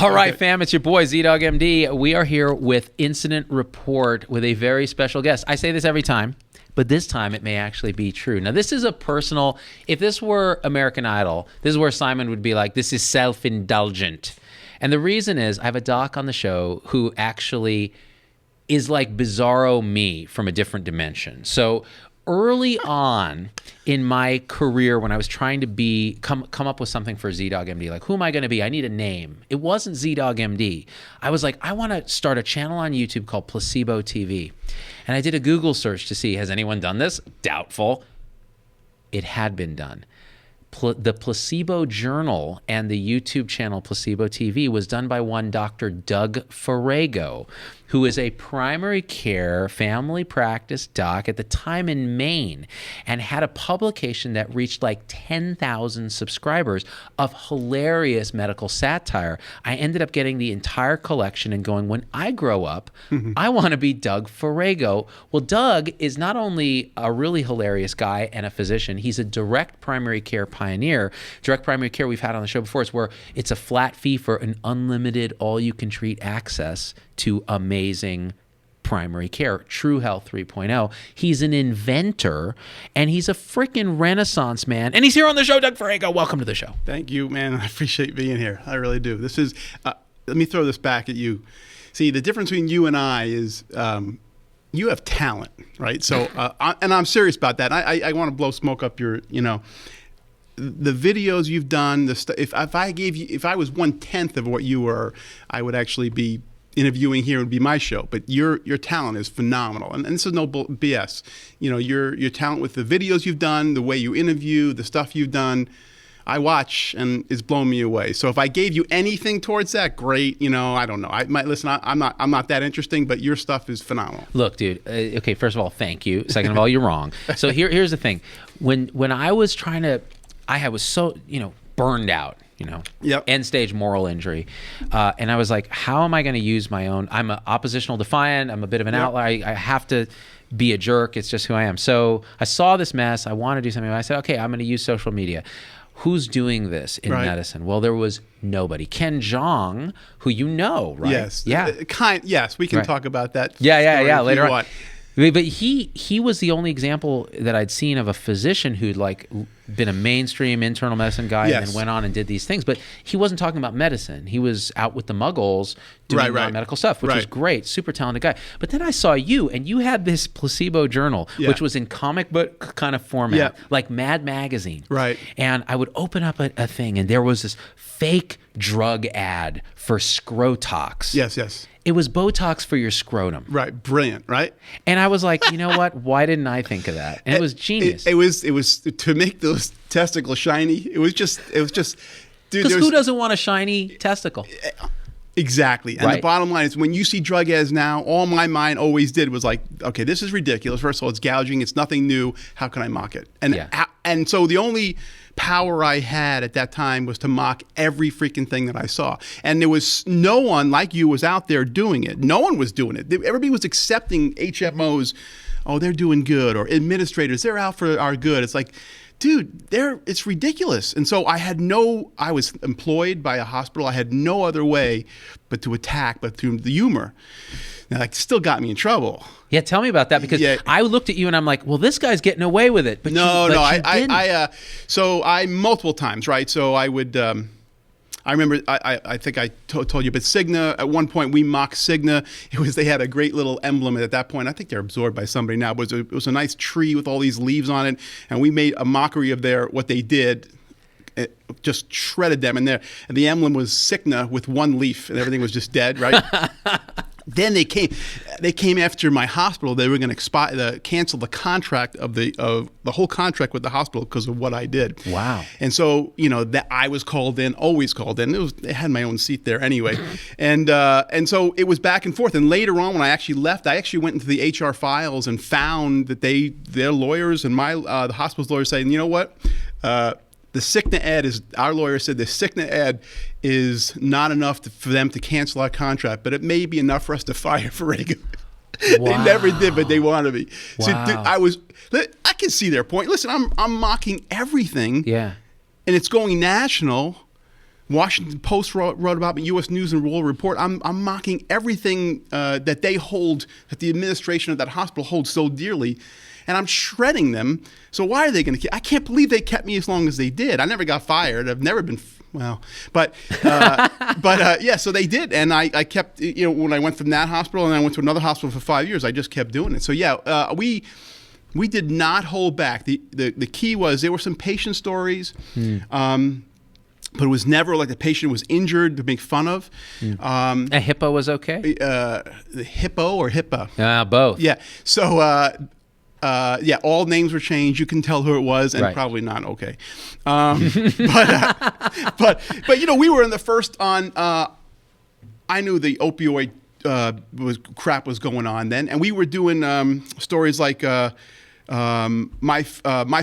All right, fam, it's your boy, ZDoggMD. We are here with Incident Report with a very special guest. I say this every time, but this time it may actually be true. Now, this is a personal, if this were American Idol, this is where Simon would be like, this is self-indulgent. And the reason is I have a doc on the show who actually is like bizarro me from a different dimension. So early on in my career, when I was trying to come up with something for ZDoggMD, like, who am I going to be? I need a name. It wasn't ZDoggMD. I was like, I want to start a channel on YouTube called Placebo TV. And I did a Google search to see, has anyone done this? Doubtful. It had been done. The Placebo Journal and the YouTube channel Placebo TV was done by one Dr. Doug Farrago, who is a primary care family practice doc at the time in Maine, and had a publication that reached like 10,000 subscribers of hilarious medical satire. I ended up getting the entire collection and going, when I grow up, I want to be Doug Farrago. Well, Doug is not only a really hilarious guy and a physician, he's a direct primary care pioneer. Direct primary care we've had on the show before is where it's a flat fee for an unlimited all-you-can-treat access to amazing primary care, True Health 3.0. He's an inventor, and he's a freaking renaissance man. And he's here on the show, Doug Farrago. Welcome to the show. Thank you, man. I appreciate being here. I really do. This is, let me throw this back at you. See, the difference between you and I is you have talent, right? So, and I'm serious about that. I want to blow smoke up your, the videos you've done, if I was 1/10 of what you were, I would actually be interviewing here would be my show. But your talent is phenomenal, and this is no BS. Your talent with the videos you've done, the way you interview, the stuff you've done, I watch and it's blown me away. So if I gave you anything towards that, great. I don't know. I might listen. I'm not that interesting, but your stuff is phenomenal. Look, dude. Okay, first of all, thank you. Second of all, you're wrong. So here's the thing. When I was trying to. I was so, burned out, Yep. End stage moral injury. And I was like, how am I going to use my own? I'm an oppositional defiant. I'm a bit of an outlier. I have to be a jerk. It's just who I am. So I saw this mess. I want to do something. I said, okay, I'm going to use social media. Who's doing this in medicine? Well, there was nobody. Ken Jeong, who right? Yes. Yeah. Yes, we can talk about that. Yeah. Later on. But he was the only example that I'd seen of a physician who'd been a mainstream internal medicine guy and then went on and did these things. But he wasn't talking about medicine. He was out with the muggles doing non-medical stuff, which was great. Super talented guy. But then I saw you, and you had this Placebo Journal, which was in comic book kind of format, like Mad Magazine. Right. And I would open up a thing, and there was this fake drug ad for Scrotox. Yes. It was Botox for your scrotum. Right. Brilliant, right? And I was like, you know what? Why didn't I think of that? And it was genius. It was to make those testicles shiny. It was just, dude. Because who doesn't want a shiny testicle? Exactly. And the bottom line is, when you see drug ads now, all my mind always did was like, okay, this is ridiculous. First of all, it's gouging. It's nothing new. How can I mock it? And so the only power I had at that time was to mock every freaking thing that I saw. And there was no one like you was out there doing it. No one was doing it. Everybody was accepting HMOs. Oh, they're doing good. Or administrators, they're out for our good. It's like, dude, it's ridiculous. And so I was employed by a hospital. I had no other way but to attack, but through the humor. Now, that still got me in trouble. Yeah, tell me about that, because I looked at you and I'm like, well, this guy's getting away with it. But so I multiple times, right? So I would, I remember, I think I told you, but Cigna, at one point we mocked Cigna. They had a great little emblem at that point. I think they're absorbed by somebody now, but it was a nice tree with all these leaves on it. And we made a mockery of what they did. It just shredded them. And the emblem was Cigna with one leaf, and everything was just dead, right? Then they came after my hospital. They were going to cancel the contract of the whole contract with the hospital because of what I did. Wow. And so, that I was called in, always called in. They had my own seat there anyway. And so it was back and forth. And later on, when I actually left, I actually went into the HR files and found that their lawyers and the hospital's lawyers saying, you know what? The Cigna ad our lawyer said the Cigna ad is not enough for them to cancel our contract, but it may be enough for us to fire Farrago. Wow. They never did, but they wanted me. Wow. So I can see their point. Listen, I'm mocking everything. Yeah. And it's going national Washington Post wrote about me, U.S. News and World Report. I'm mocking everything that they hold, that the administration of that hospital holds so dearly, and I'm shredding them. So why are they going to keep? I can't believe they kept me as long as they did. I never got fired. I've never been. But yeah, so they did, and I kept, when I went from that hospital and I went to another hospital for 5 years, I just kept doing it. So yeah, we did not hold back. The key was there were some patient stories, but it was never like the patient was injured to make fun of. A hippo was okay? The hippo or HIPAA? Both. Yeah. So yeah, all names were changed. You can tell who it was, and probably not okay. But we were in the first on. I knew the opioid crap was going on then, and we were doing stories like. My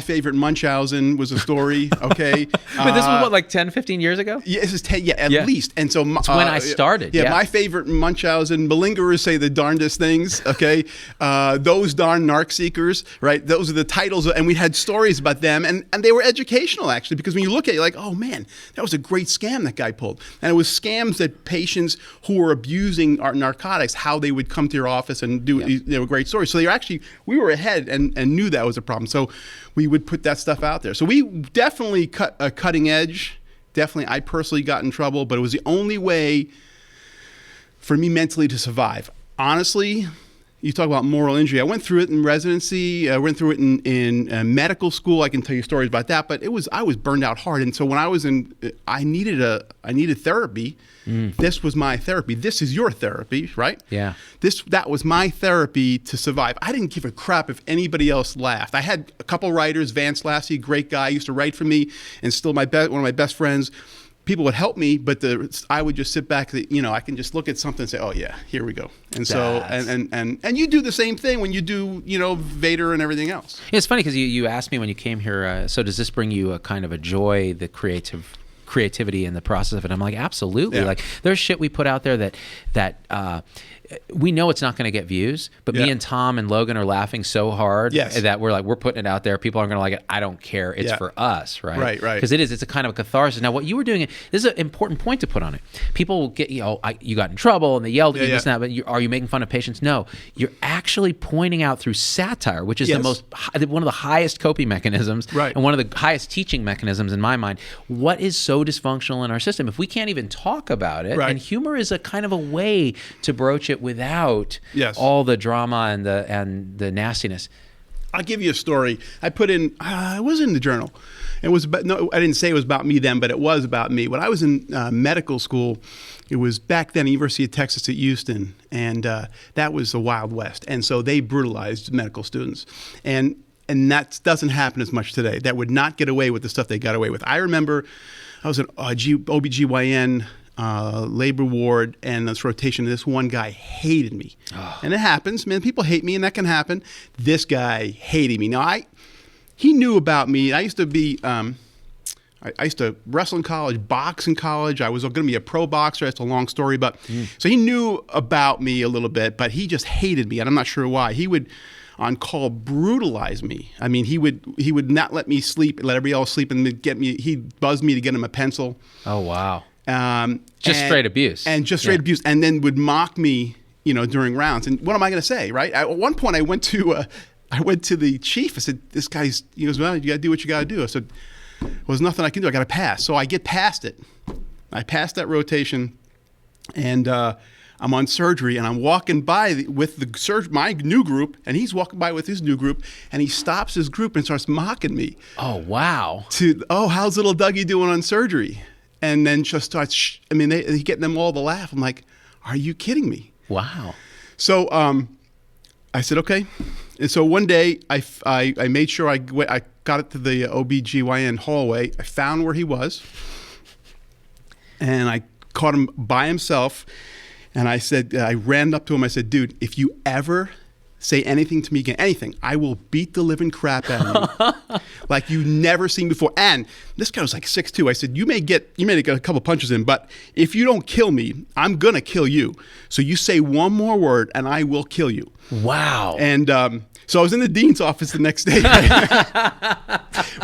favorite Munchausen was a story. Okay, but this was what, like 10, 15 years ago? Yeah, this is 10. Yeah, at least. And so it's when I started. Yeah, my favorite Munchausen. Malingerers say the darndest things. Okay, those darn narc seekers. Right, those are the titles, and we had stories about them, and they were educational actually, because when you look at it, you're like, oh man, that was a great scam that guy pulled, and it was scams that patients who were abusing our narcotics, how they would come to your office and do. They were great stories. So we were ahead and knew that was a problem. So we would put that stuff out there. So we definitely cut a cutting edge. Definitely, I personally got in trouble, but it was the only way for me mentally to survive. Honestly, you talk about moral injury. I went through it in residency. I went through it in medical school. I can tell you stories about that. But I was burned out hard, and so when I was I needed therapy. This was my therapy. This is your therapy, right? Yeah. That was my therapy to survive. I didn't give a crap if anybody else laughed. I had a couple writers. Vance Lassie, great guy, used to write for me, and still one of my best friends. People would help me, but I would just sit back. I can just look at something and say, "Oh yeah, here we go." And so, and you do the same thing when you do, Vader and everything else. It's funny because you asked me when you came here. So does this bring you a kind of a joy, the creativity in the process of it? I'm like, absolutely. Yeah. Like there's shit we put out there that we know it's not going to get views, but me and Tom and Logan are laughing so hard that we're putting it out there. People aren't going to like it. I don't care. It's for us, right? Right. Because it's a kind of a catharsis. Now, what you were doing, this is an important point to put on it. People will get, you got in trouble and they yelled at you, this and that, but are you making fun of patients? No, you're actually pointing out through satire, which is one of the highest coping mechanisms and one of the highest teaching mechanisms in my mind. What is so dysfunctional in our system? If we can't even talk about it, and humor is a kind of a way to broach it without all the drama and the nastiness. I'll give you a story. I put in, it was in the journal. It was about, no, I didn't say it was about me then, but it was about me. When I was in medical school, it was back then University of Texas at Houston, and that was the Wild West. And so they brutalized medical students. And that doesn't happen as much today. That would not get away with the stuff they got away with. I remember I was an OBGYN labor ward, and this rotation, this one guy hated me. And it happens, man. People hate me, and that can happen. This guy hated me. Now, he knew about me. I used to be, I used to wrestle in college, box in college. I was going to be a pro boxer. That's a long story, but so he knew about me a little bit, but he just hated me, and I'm not sure why. He would, on call, brutalize me. I mean, he would not let me sleep, let everybody else sleep, and he'd buzz me to get him a pencil. Oh wow. Straight abuse. And just straight abuse. And then would mock me, during rounds. And what am I going to say, right? At one point, I went to the chief. I said, this guy's, he goes, well, you got to do what you got to do. I said, well, there's nothing I can do. I got to pass. So I get past it. I passed that rotation, and I'm on surgery, and I'm walking by with my new group, and he's walking by with his new group, and he stops his group and starts mocking me. Oh, wow. How's little Dougie doing on surgery? And then just starts, they getting them all to laugh. I'm like, are you kidding me? Wow. So I said, okay. And so one day I made sure I got it to the OBGYN hallway. I found where he was. And I caught him by himself. And I said, I ran up to him. I said, dude, if you ever say anything to me again, anything, I will beat the living crap out of you like you never seen before. And this guy was like 6'2". I said, you may get a couple punches in, but if you don't kill me, I'm gonna kill you. So you say one more word and I will kill you. Wow. And so I was in the dean's office the next day.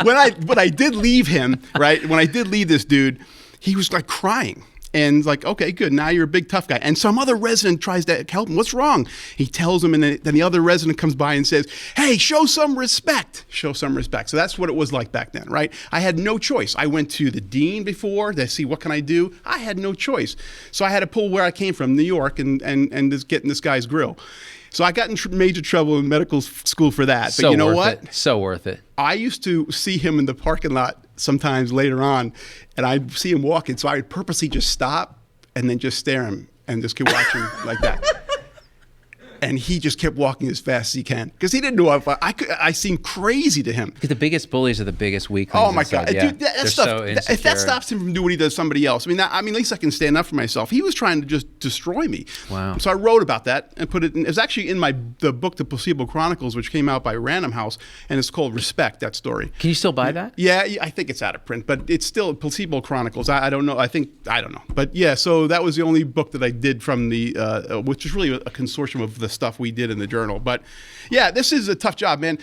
When I did leave him, right? When I did leave this dude, he was like crying. And like, okay, good. Now you're a big tough guy. And some other resident tries to help him. What's wrong? He tells him, and then the other resident comes by and says, hey, show some respect. Show some respect. So that's what it was like back then, right? I had no choice. I went to the dean before to see what can I do. I had no choice. So I had to pull where I came from, New York, and just get in this guy's grill. So I got in major trouble in medical school for that. So but you know worth what? It. So worth it. I used to see him in the parking lot sometimes later on, and I'd see him walking. So I would purposely just stop and then just stare him and just keep watching like that. And he just kept walking as fast as he can because he didn't know if I seemed crazy to him. Because the biggest bullies are the biggest weaklings. Oh my God, yeah. dude! If that stops him from doing what he does to somebody else, at least I can stand up for myself. He was trying to just destroy me. Wow. So I wrote about that and put it. It was actually in the book, The Placebo Chronicles, which came out by Random House, and it's called Respect. That story. Can you still buy that? Yeah, I think it's out of print, but it's still Placebo Chronicles. I don't know. I don't know. But yeah, so that was the only book that I did from the, which is really a consortium of the stuff we did in the journal. But yeah, this is a tough job, man.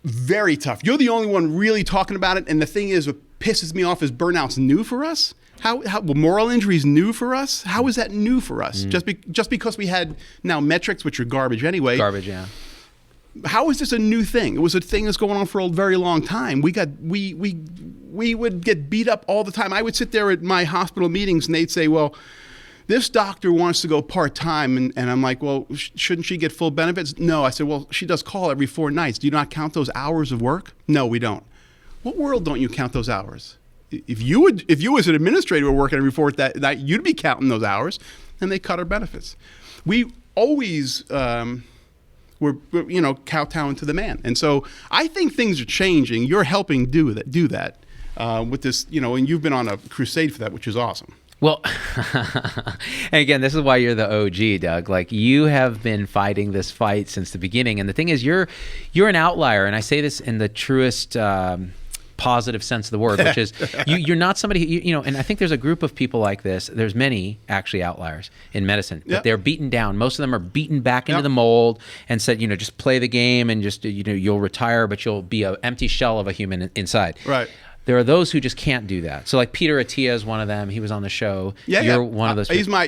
Very tough. You're the only one really talking about it. And the thing is, what pisses me off is burnout's new for us. How moral injury is new for us? How is that new for us? Just because we had now metrics, which are garbage anyway. Garbage, yeah. How is this a new thing? It was a thing that's going on for a very long time. We would get beat up all the time. I would sit there at my hospital meetings and they'd say, well, this doctor wants to go part-time. And I'm like, well, shouldn't she get full benefits? No. I said, well, she does call every 4 nights. Do you not count those hours of work? No, we don't. What world don't you count those hours? If you as an administrator were working every 4 night, you'd be counting those hours, and they cut our benefits. We always were kowtowing to the man. And so I think things are changing. You're helping do that with this, and you've been on a crusade for that, which is awesome. Well, and again, this is why you're the OG, Doug. Like, you have been fighting this fight since the beginning. And the thing is, you're an outlier. And I say this in the truest positive sense of the word, which is you're not somebody, and I think there's a group of people like this. There's many actually outliers in medicine, but they're beaten down. Most of them are beaten back into the mold and said, just play the game and just, you'll retire, but you'll be an empty shell of a human inside. Right. There are those who just can't do that. So like Peter Attia is one of them. He was on the show. You're one of those people. I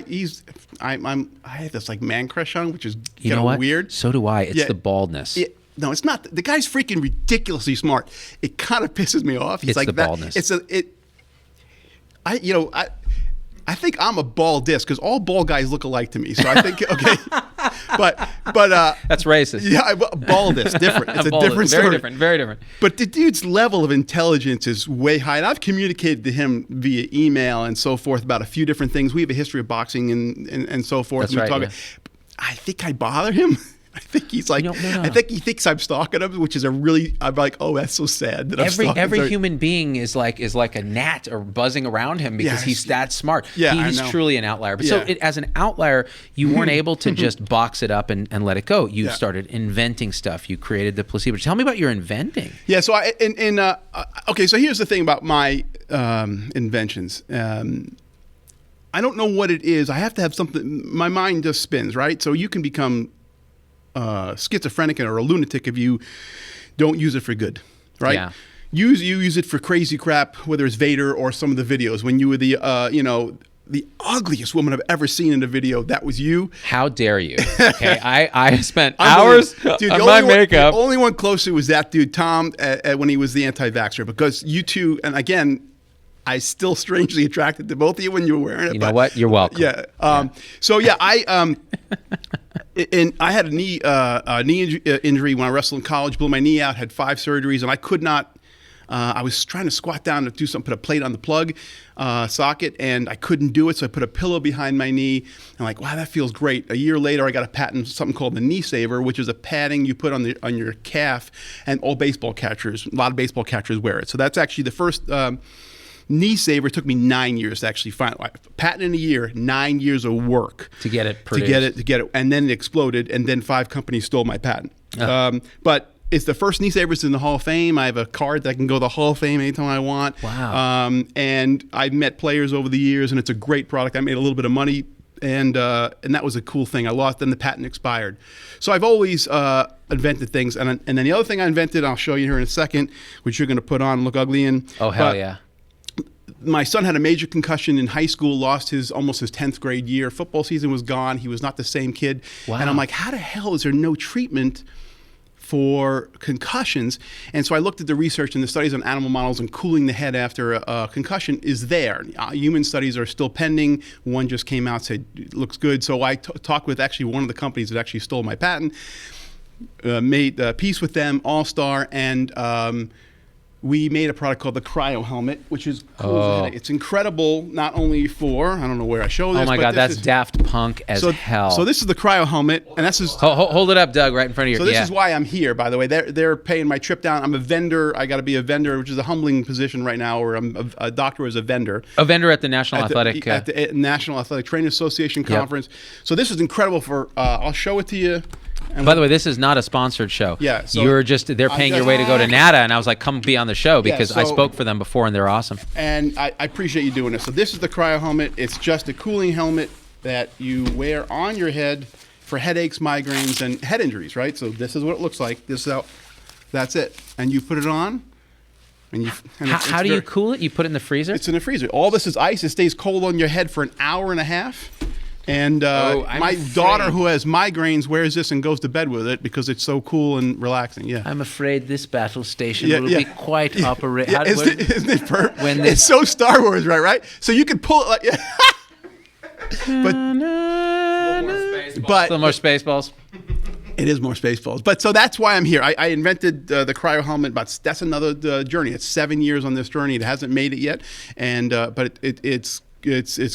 have this like man crush on, which is kind of weird. So do I. It's the baldness. No, it's not. The guy's freaking ridiculously smart. It kind of pisses me off. It's like the baldness. I think I'm a bald disc because all bald guys look alike to me. So I think but that's racist. Yeah, baldness different. It's a different story. Very different. But the dude's level of intelligence is way high, and I've communicated to him via email and so forth about a few different things. We have a history of boxing and so forth. That's right. I think I bother him. I think he's like, no. I think he thinks I'm stalking him, which is I'm like, oh, that's so sad that I'm stalking him. Every human being is like a gnat or buzzing around him because he's that smart. Yeah, he's truly an outlier. But so as an outlier, you weren't able to just box it up and let it go. You started inventing stuff. You created the placebo. Tell me about your inventing. Yeah. So okay. So here's the thing about my inventions. I don't know what it is. I have to have something. My mind just spins, right? So you can become schizophrenic or a lunatic if you don't use it for good, right? Yeah. You use it for crazy crap, whether it's Vader or some of the videos. When you were the ugliest woman I've ever seen in a video, that was you. How dare you? Okay, I spent hours on my makeup. The only one closer was that dude, Tom, when he was the anti-vaxxer, because you two, and again, I still strangely attracted to both of you when you were wearing it. You know what? You're welcome. Yeah. So yeah, and I had a knee injury when I wrestled in college. Blew my knee out. Had 5 surgeries, and I could not. I was trying to squat down to do something, put a plate on the plug socket, and I couldn't do it. So I put a pillow behind my knee. I'm like, wow, that feels great. A year later, I got a patent, something called the knee saver, which is a padding you put on your calf, and all baseball catchers, a lot of baseball catchers wear it. So that's actually the first. Knee saver took me 9 years to actually find. Patent in a year, 9 years of work to get it produced. To get it, and then it exploded, and then 5 companies stole my patent. But it's the first knee savers in the Hall of Fame. I have a card that I can go to the Hall of Fame anytime I want. Wow. And I've met players over the years, and it's a great product. I made a little bit of money, and that was a cool thing. I lost, then the patent expired. So I've always invented things, and then the other thing I invented, I'll show you here in a second, which you're going to put on and look ugly in. Oh hell yeah. my son had a major concussion in high school, lost almost his 10th grade year. Football season was gone. He was not the same kid. Wow. And I'm like, how the hell is there no treatment for concussions? And so I looked at the research, and the studies on animal models and cooling the head after a concussion is there. Human studies are still pending. One just came out, said it looks good. So I talked with actually one of the companies that actually stole my patent, made peace with them, All-Star, and we made a product called the Cryo Helmet, which is cool. It's incredible, not only for, I don't know where I show this. Oh my God, that's Daft Punk as hell. So this is the Cryo Helmet, and that's just... Hold it up, Doug, right in front of you. So this is why I'm here, by the way. They're paying my trip down. I'm a vendor. I got to be a vendor, which is a humbling position right now, where I'm a doctor as a vendor. A vendor at the National Athletic... At the National Athletic Training Association Conference. So this is incredible for... I'll show it to you. And by the way, this is not a sponsored show. Yeah. So they're paying your way to go to NADA, and I was like, come be on the show, because I spoke for them before, and they're awesome. And I appreciate you doing this. So this is the Cryo Helmet. It's just a cooling helmet that you wear on your head for headaches, migraines, and head injuries, right? So this is what it looks like. That's it. And you put it on. And how do you cool it? You put it in the freezer? It's in the freezer. All this is ice. It stays cold on your head for an hour and a half. And my daughter, who has migraines, wears this and goes to bed with it because it's so cool and relaxing. Yeah, I'm afraid this battle station will be quite operating. Isn't it perfect? It's so Star Wars, right? So you can pull it like... but still more Spaceballs. It is more Spaceballs. But so that's why I'm here. I invented the Cryo Helmet, but that's another journey. It's 7 years on this journey. It hasn't made it yet, and but it's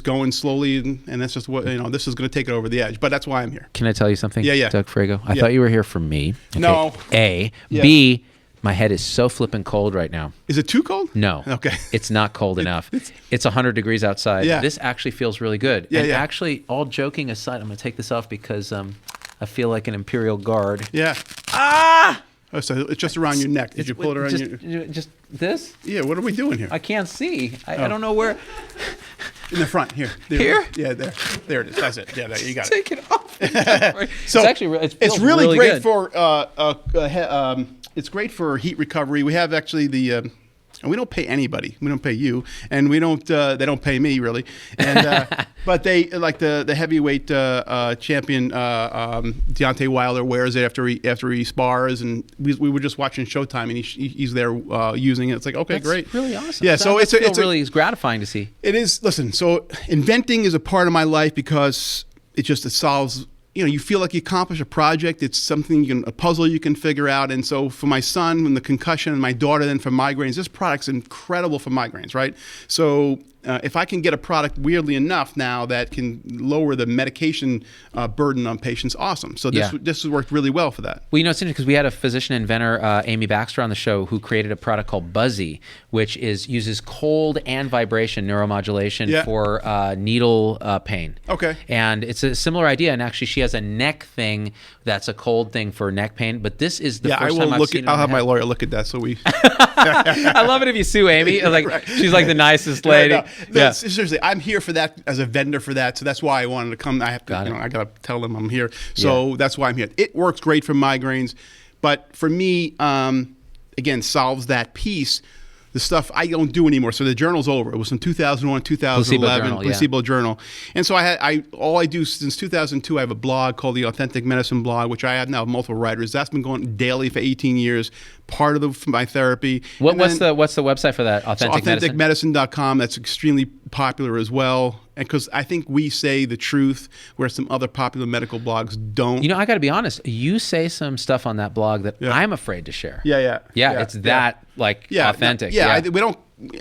going slowly, and that's just what, this is going to take it over the edge. But that's why I'm here. Can I tell you something? Yeah. Doug Farrago, I thought you were here for me. Okay. No. A. Yeah. B. My head is so flipping cold right now. Is it too cold? No. Okay. It's not cold enough. It's 100 degrees outside. Yeah. This actually feels really good. Yeah, and actually, all joking aside, I'm going to take this off because I feel like an Imperial Guard. Yeah. Ah! Oh, so it's just around your neck. Did you pull it around just this? Yeah, what are we doing here? I can't see. I don't know where. In the front, here. Here? Yeah, there. There it is. That's it. Yeah, there, you got it. Take it off. So it's really great good. for it's great for heat recovery. We have actually the and we don't pay anybody. We don't pay you, and we don't. They don't pay me really. And but they like the heavyweight champion Deontay Wilder wears it after he spars, and we were just watching Showtime, and he's there using it. It's like, okay, That's great, really awesome. Yeah, so it's really gratifying to see. It is. Listen, so inventing is a part of my life because it solves. You feel like you accomplish a project. It's something a puzzle you can figure out. And so for my son, and the concussion, and my daughter, then for migraines, this product's incredible for migraines, right? So if I can get a product, weirdly enough, now that can lower the medication burden on patients, awesome. So this has worked really well for that. Well, it's interesting because we had a physician inventor, Amy Baxter, on the show who created a product called Buzzy, which uses cold and vibration neuromodulation for needle pain. Okay. And it's a similar idea. And actually, she has a neck thing that's a cold thing for neck pain. But this is the first time I've seen it. I'll have my lawyer look at that. So we. I love it if you sue Amy. Like she's like the nicest lady. No, seriously, I'm here for that as a vendor for that. So that's why I wanted to come. I have to. I got to tell them I'm here. So that's why I'm here. It works great for migraines, but for me, again, solves that piece. The stuff I don't do anymore. So the journal's over. It was in 2001, 2011, Placebo Journal. And so all I do since 2002, I have a blog called the Authentic Medicine Blog, which I have now multiple writers. That's been going daily for 18 years. Part of my therapy. What's the website for that? AuthenticMedicine.com. That's extremely popular as well. And because I think we say the truth, where some other popular medical blogs don't. I got to be honest. You say some stuff on that blog that I'm afraid to share. Yeah. It's that authentic. I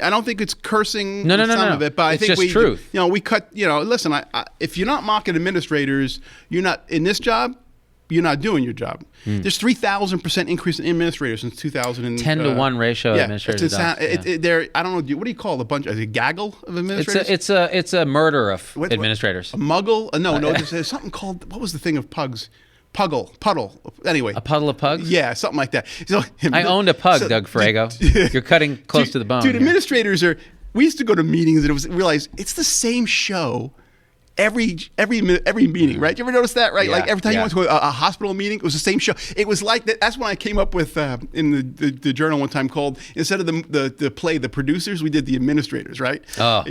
don't think it's cursing. No. Of it, but it's I think just truth. We cut. Listen. If you're not market administrators, you're not in this job. You're not doing your job. There's 3,000% increase in administrators since 2000. 10 to 1 ratio of administrators. I don't know. What do you call a bunch? A gaggle of administrators? It's a murder of administrators. A muggle? No. There's something called. What was the thing of pugs? Puddle. Anyway. A puddle of pugs? Yeah, something like that. So, I owned a pug, Doug Farrago. You're cutting close to the bone. Dude, administrators we used to go to meetings and realize it's the same show every meeting, right? You ever notice that, right? Yeah, Like every time you yeah. went to a hospital meeting, it was the same show. It was like that. That's when I came up with in the journal one time called, instead of the play, the producers, we did the administrators, right? Oh.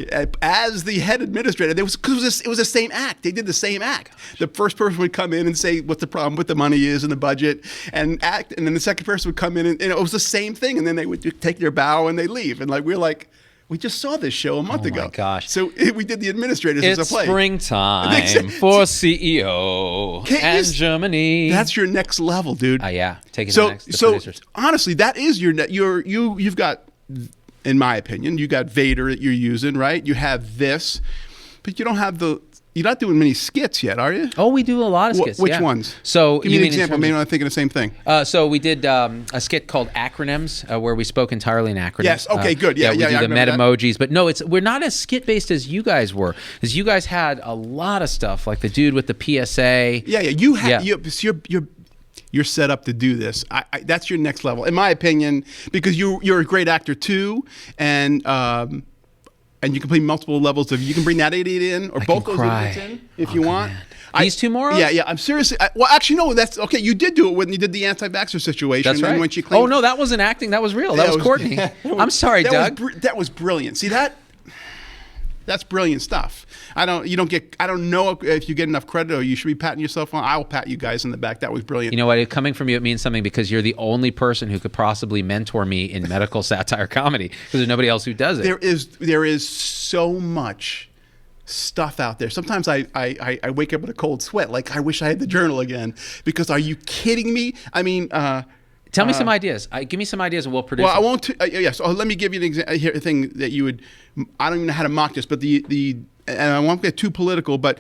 As the head administrator, because it was the same act. They did the same act. The first person would come in and say what the problem with the money is and the budget and act, and then the second person would come in and it was the same thing, and then they would take their bow and they leave, and like we're like, we just saw this show a month ago. Oh my gosh! So we did the administrators as a It's play. springtime for CEO and Germany. That's your next level, dude. Yeah, take it to the next. The producers. Honestly, that is you've got, in my opinion, you got Vader that you're using, right? You have this, but you don't have you're not doing many skits yet, are you? Oh, we do a lot of skits. Which yeah. ones? So give me you an mean in example. terms Maybe of- I'm not thinking the same thing. So we did a skit called Acronyms, where we spoke entirely in acronyms. Yes. Okay. Good. Yeah. We Yeah. do I the remember that. metamojis, but no, we're not as skit based as you guys were, because you guys had a lot of stuff, like the dude with the PSA. Yeah. You're set up to do this. That's your next level, in my opinion, because you're a great actor too, and you can play multiple levels of. You can bring that idiot in, or both those idiots in, if you want. Man. These two morons? Yeah. I'm seriously. Well, actually, no. That's okay. You did do it when you did the anti-vaxxer situation. That's right. And when she claimed, Oh no, that wasn't acting. That was real. That was Courtney. I'm sorry, Doug. That was brilliant. See that? That's brilliant stuff. I don't know if you get enough credit, or you should be patting yourself on. I will pat you guys in the back. That was brilliant. You know what? Coming from you, it means something, because you're the only person who could possibly mentor me in medical satire comedy, because there's nobody else who does it. There is so much stuff out there. Sometimes I wake up with a cold sweat. Like, I wish I had the journal again, because are you kidding me? I mean, Tell me some ideas. Give me some ideas and we'll produce well, I them. won't. Yes. Oh, let me give you a thing that you would. I don't even know how to mock this, but and I won't get too political, but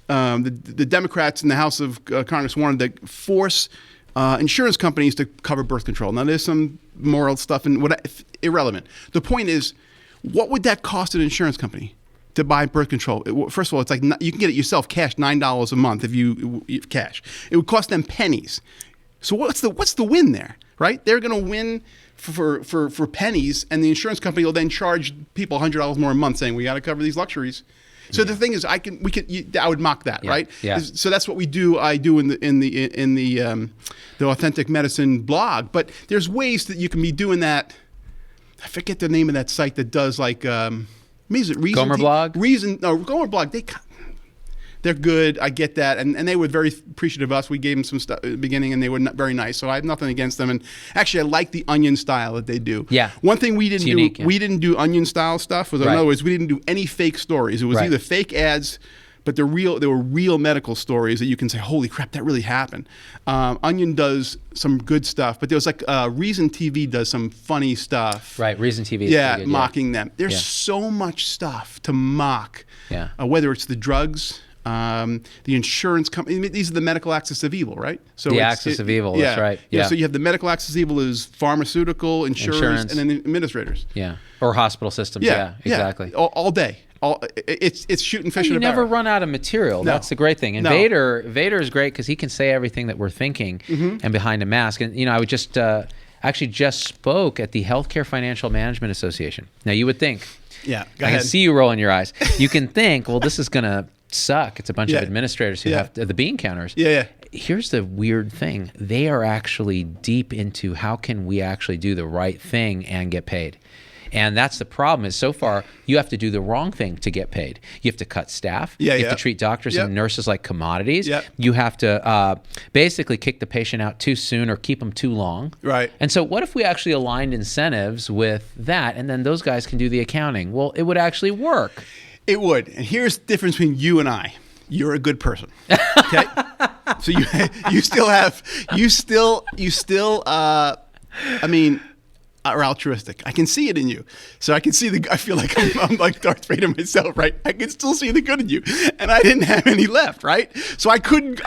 the Democrats in the House of Congress wanted to force insurance companies to cover birth control. Now, there's some moral stuff and irrelevant. The point is, what would that cost an insurance company to buy birth control? First of all, it's like you can get it yourself, cash, $9 a month if you cash. It would cost them pennies. So what's the win there, right? They're going to win for pennies, and the insurance company will then charge people $100 more a month, saying we got to cover these luxuries. So the thing is, I would mock that, right? Yeah. So that's what we do. I do in the Authentic Medicine blog. But there's ways that you can be doing that. I forget the name of that site that does like Reason Gomer Blog? Gomer Blog. They're good. I get that, and they were very appreciative of us. We gave them some stuff at the beginning, and they were very nice. So I have nothing against them. And actually, I like the Onion style that they do. Yeah. One thing we didn't unique, do, yeah. we didn't do Onion style stuff. In Right. other words, we didn't do any fake stories. It was Right. either fake ads, but they were real medical stories that you can say, "Holy crap, that really happened." Onion does some good stuff, but there was like Reason TV does some funny stuff. Right, Reason TV. Is Yeah, pretty good, mocking them. There's Yeah. so much stuff to mock. Yeah. Whether it's the drugs. The insurance company. I mean, these are the medical axis of evil, right? So The axis of evil, that's right. Yeah. So you have the medical axis of evil is pharmaceutical, insurance, and then administrators. Yeah. Or hospital systems. Yeah, exactly. All day. It's shooting fish in You a never barrel. run out of material. No. That's the great thing. And No. Vader is great because he can say everything that we're thinking Mm-hmm. and behind a mask. And, I would just actually just spoke at the Healthcare Financial Management Association. Now, you would think, Yeah. Go I ahead. can see you rolling your eyes. You can think, well, this is going to suck. It's a bunch Yeah. of administrators who Yeah. have the bean counters. Yeah. Here's the weird thing. They are actually deep into how can we actually do the right thing and get paid. And that's the problem is so far you have to do the wrong thing to get paid. You have to cut staff. Yeah, you have to treat doctors Yep. and nurses like commodities. Yep. You have to basically kick the patient out too soon or keep them too long. Right. And so what if we actually aligned incentives with that, and then those guys can do the accounting? Well, it would actually work. It would. And here's the difference between you and I. You're a good person. Okay? So you still are altruistic. I can see it in you. So I can see I feel like I'm like Darth Vader myself, right? I can still see the good in you. And I didn't have any left, right? So I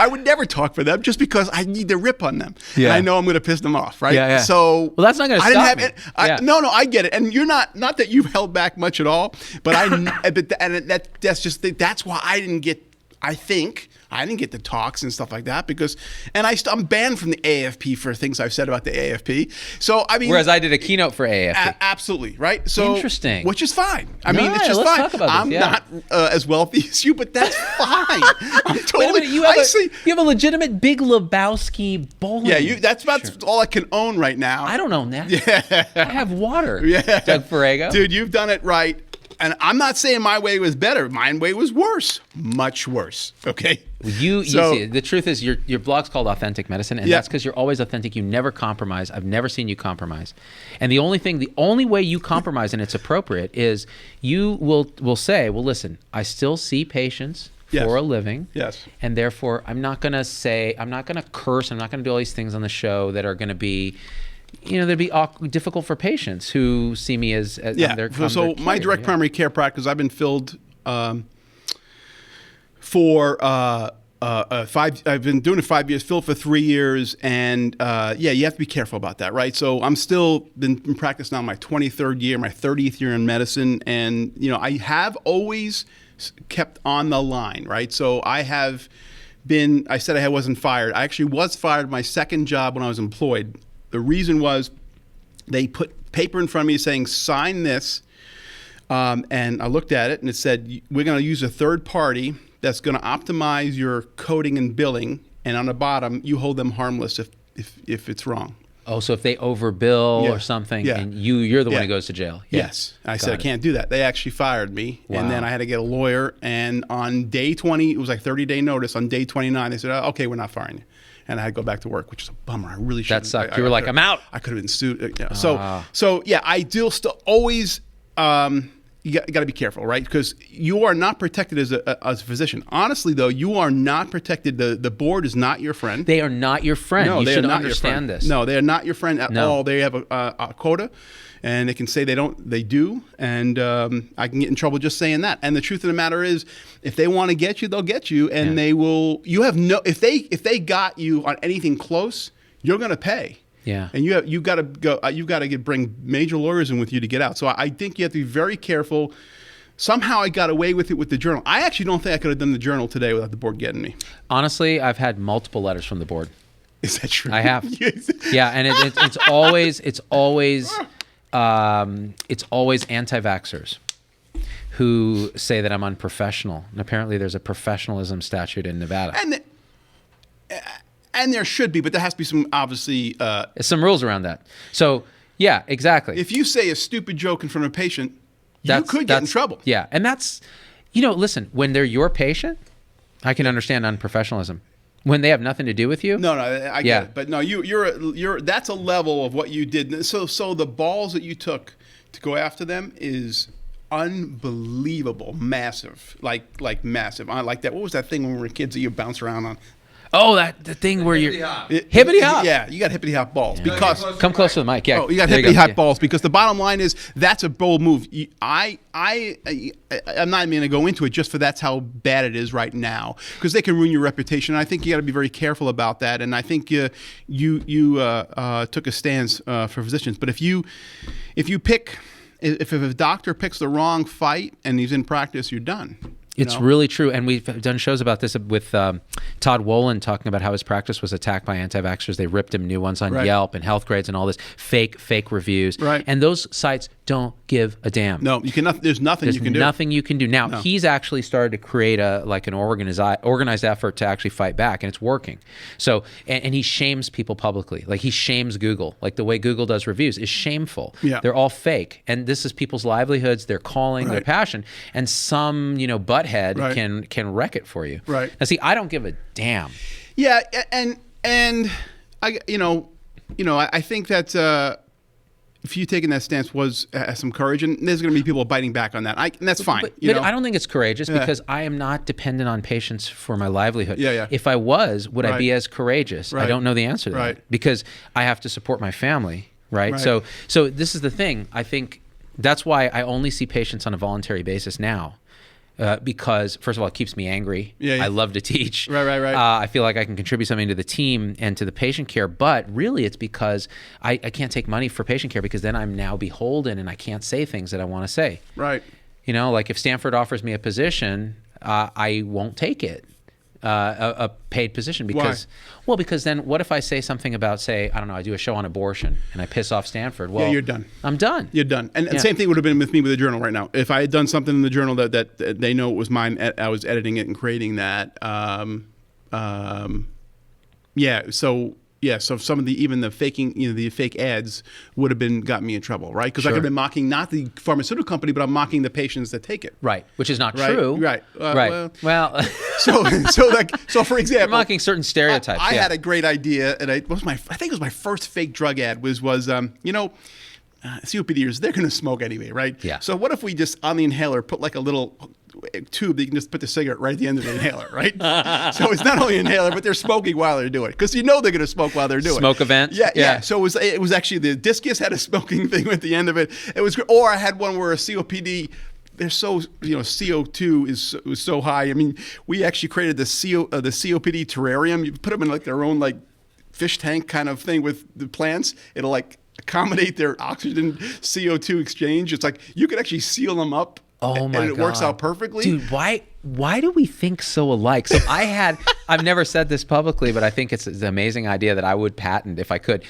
would never talk for them just because I need to rip on them. Yeah. And I know I'm going to piss them off, right? Yeah. So Well, that's not gonna I didn't stop have me. it. Yeah. No, I get it. And you're not that you've held back much at all, but that's why I didn't get, I think, I didn't get the talks and stuff like that because, and I'm banned from the AFP for things I've said about the AFP. So I mean, whereas I did a keynote for AFP. Absolutely, right? So interesting, which is fine. I mean, it's just let's fine. Talk about I'm this, yeah. not as wealthy as you, but that's fine. I'm totally. Wait a minute, you have a legitimate Big Lebowski bowling. Yeah, that's about all I can own right now. I don't own that. Yeah, I have water. Yeah, Doug Farrago. Dude, you've done it right. And I'm not saying my way was better. My way was worse, much worse. Okay. You see, the truth is, your blog's called Authentic Medicine, and that's because you're always authentic. You never compromise. I've never seen you compromise. And the only way you compromise, and it's appropriate, is you will say, well, listen, I still see patients for a living. Yes. And therefore, I'm not going to curse. I'm not going to do all these things on the show that are going to be, that'd be difficult for patients who see me as their So my direct primary care practice, I've been filled for 5. I've been doing it 5 years, filled for 3 years, and you have to be careful about that, right? So I'm still been in practice now my 23rd year, my 30th year in medicine, and I have always kept on the line, right? So I said I wasn't fired. I actually was fired my second job when I was employed. The reason was they put paper in front of me saying, sign this. And I looked at it and it said, we're going to use a third party that's going to optimize your coding and billing. And on the bottom, you hold them harmless if it's wrong. Oh, so if they overbill or something, and you're the one who goes to jail. Yes. I said, I can't do that. They actually fired me. Wow. And then I had to get a lawyer. And on day 20, it was like 30-day notice. On day 29, they said, okay, we're not firing you. And I had to go back to work, which is a bummer. I really should. That sucked. You were like, I'm out. I could have been sued. So I do still always. You got to be careful, right? Because you are not protected as a physician. Honestly, though, you are not protected. The board is not your friend. They are not your friend. No, you they should are not understand this. No, they are not your friend at all. They have a quota. And they can say they don't, they do, and I can get in trouble just saying that. And the truth of the matter is, if they want to get you, they'll get you, and they will. You have no. If they got you on anything close, you're going to pay. Yeah. And you've got to go. You've got to bring major lawyers in with you to get out. So I think you have to be very careful. Somehow I got away with it with the journal. I actually don't think I could have done the journal today without the board getting me. Honestly, I've had multiple letters from the board. Is that true? I have. Yeah, and it's always anti-vaxxers who say that I'm unprofessional. And apparently there's a professionalism statute in Nevada. And there should be, but there has to be some, obviously... some rules around that. So, yeah, exactly. If you say a stupid joke in front of a patient, you could get in trouble. Yeah, and that's... listen, when they're your patient, I can understand unprofessionalism. When they have nothing to do with you? No, I get it. But no, you're that's a level of what you did. So the balls that you took to go after them is unbelievable, massive, like massive. I like that. What was that thing when we were kids that you bounce around on? Oh, the thing where you're hippity hop. Yeah, you got hippity hop balls because come close to the mic. Yeah, you got hippity hop balls because the bottom line is that's a bold move. I'm not even going to go into it just for that's how bad it is right now because they can ruin your reputation. And I think you got to be very careful about that. And I think you took a stance for physicians. But if a doctor picks the wrong fight and he's in practice, you're done. It's really true. And we've done shows about this with Todd Wolin talking about how his practice was attacked by anti-vaxxers. They ripped him new ones on Yelp and Health Grades and all this fake reviews. Right. And those sites don't give a damn. No, you cannot. There's nothing you can do. There's nothing you can do. Now, he's actually started to create an organized effort to actually fight back, and it's working. So, and he shames people publicly. Like he shames Google. Like the way Google does reviews is shameful. Yeah. They're all fake. And this is people's livelihoods, their calling, their passion. And some, butthead can wreck it for you. Right. Now, see, I don't give a damn. Yeah, and I think that if you taking that stance has some courage, and there's going to be people biting back on that. And that's fine. But I don't think it's courageous because I am not dependent on patients for my livelihood. Yeah. If I was, would I be as courageous? I don't know the answer to that because I have to support my family. Right. So this is the thing. I think that's why I only see patients on a voluntary basis now. Because first of all, it keeps me angry. I love to teach. Right. I feel like I can contribute something to the team and to the patient care. But really, it's because I can't take money for patient care because then I'm now beholden and I can't say things that I want to say. Right. Like if Stanford offers me a position, I won't take it a paid position because, well, because then what if I say something about, say, I don't know, I do a show on abortion and I piss off Stanford? Well, yeah, you're done. I'm done. You're done. And same thing would have been with me with the journal right now. If I had done something in the journal that they know it was mine, I was editing it and creating that. So some of even the faking, the fake ads would have got me in trouble, right? Because I could have been mocking not the pharmaceutical company, but I'm mocking the patients that take it. Right, which is not right? true. Right. Right. Well, so for example, you're mocking certain stereotypes. I had a great idea, and I think it was my first fake drug ad was COPDers, they're going to smoke anyway, right? Yeah. So what if we just, on the inhaler, put like a little tube that you can just put the cigarette right at the end of the inhaler, right? So it's not only an inhaler, but they're smoking while they're doing it. Because they're going to smoke while they're doing it. Smoke event? Yeah. So it was actually, the discus had a smoking thing at the end of it. It was, or I had one where a COPD, they're so, CO2 was so high. I mean, we actually created the COPD terrarium. You put them in like their own like fish tank kind of thing with the plants. It'll like accommodate their oxygen CO2 exchange. It's like you could actually seal them up. Oh my God. And it works out perfectly. Dude, why do we think so alike? So I've never said this publicly, but I think it's an amazing idea that I would patent if I could.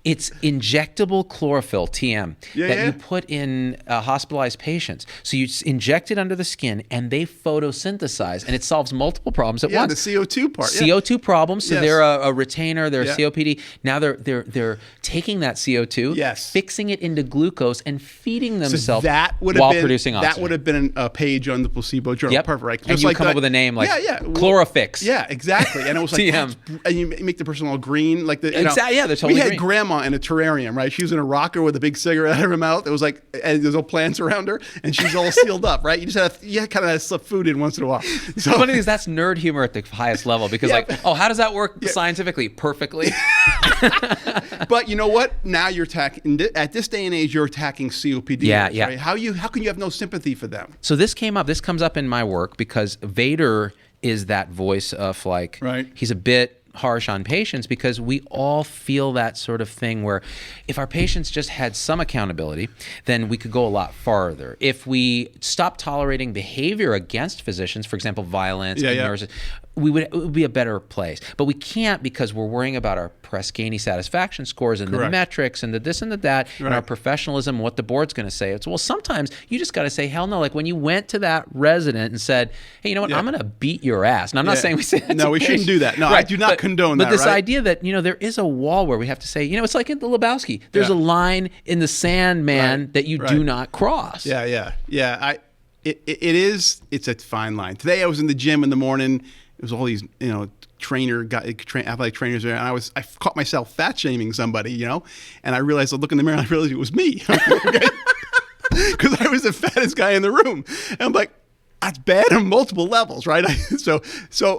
It's injectable chlorophyll, TM, that you put in hospitalized patients. So you inject it under the skin and they photosynthesize and it solves multiple problems at once. The CO2 part. CO2 problems. So they're a retainer, they're COPD. Now they're taking that CO2, fixing it into glucose and feeding themselves while producing oxygen. That would have been a page on the placebo journal. Yep. Perfect, right? And you come up with a name like Chlorofix. Yeah, exactly. And it was like, TM. And you make the person all green. Like they're totally we had green. Grandma in a terrarium, right? She was in a rocker with a big cigarette out of her mouth. It was like, and there's all plants around her, and she's all sealed up, right? You just kind of slip food in once in a while. So the funny thing is that's nerd humor at the highest level because how does that work scientifically? Perfectly. But you know what? Now you're attacking, at this day and age, you're attacking COPD. Right? How can you have no sympathy for them? So this comes up in my work because Vader is that voice of like, he's a bit harsh on patients because we all feel that sort of thing where if our patients just had some accountability, then we could go a lot farther. If we stop tolerating behavior against physicians, for example, violence and nurses, it would be a better place. But we can't because we're worrying about our Press-Ganey satisfaction scores and the metrics and the this and the that and our professionalism and what the board's going to say. It's, well, sometimes you just got to say, hell no. Like when you went to that resident and said, hey, you know what, I'm going to beat your ass. And I'm not saying we say that No, we shouldn't do that. No, I do not condone that, But this idea that, there is a wall where we have to say, it's like in the Lebowski. There's a line in the sand, man, that you do not cross. Yeah. It's a fine line. Today I was in the gym in the morning. It was all these, athletic trainers there, and I caught myself fat shaming somebody, and I realized I looked in the mirror and I realized it was me, because I was the fattest guy in the room, and I'm like, that's bad on multiple levels, right? So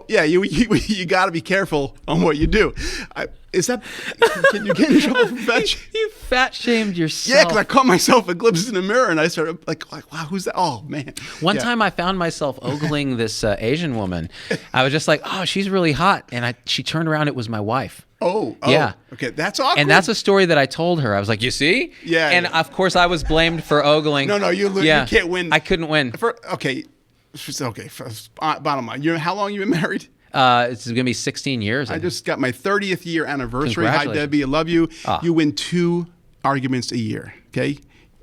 yeah, you got to be careful on what you do. Can you get in trouble for fat shaming? You fat shamed yourself. Yeah, because I caught myself at glimpses in the mirror, and I started like, wow, who's that? Oh man. One time I found myself ogling this Asian woman. I was just like, oh, she's really hot, and she turned around. It was my wife. Oh, yeah. Okay, that's awkward. And that's a story that I told her. I was like, you see? Yeah. And of course, I was blamed for ogling. No, you can't win. I couldn't win. Okay. Bottom line, how long you been married? It's going to be 16 years. I just got my 30th year anniversary. Hi, Debbie. I love you. You win 2 arguments a year, okay?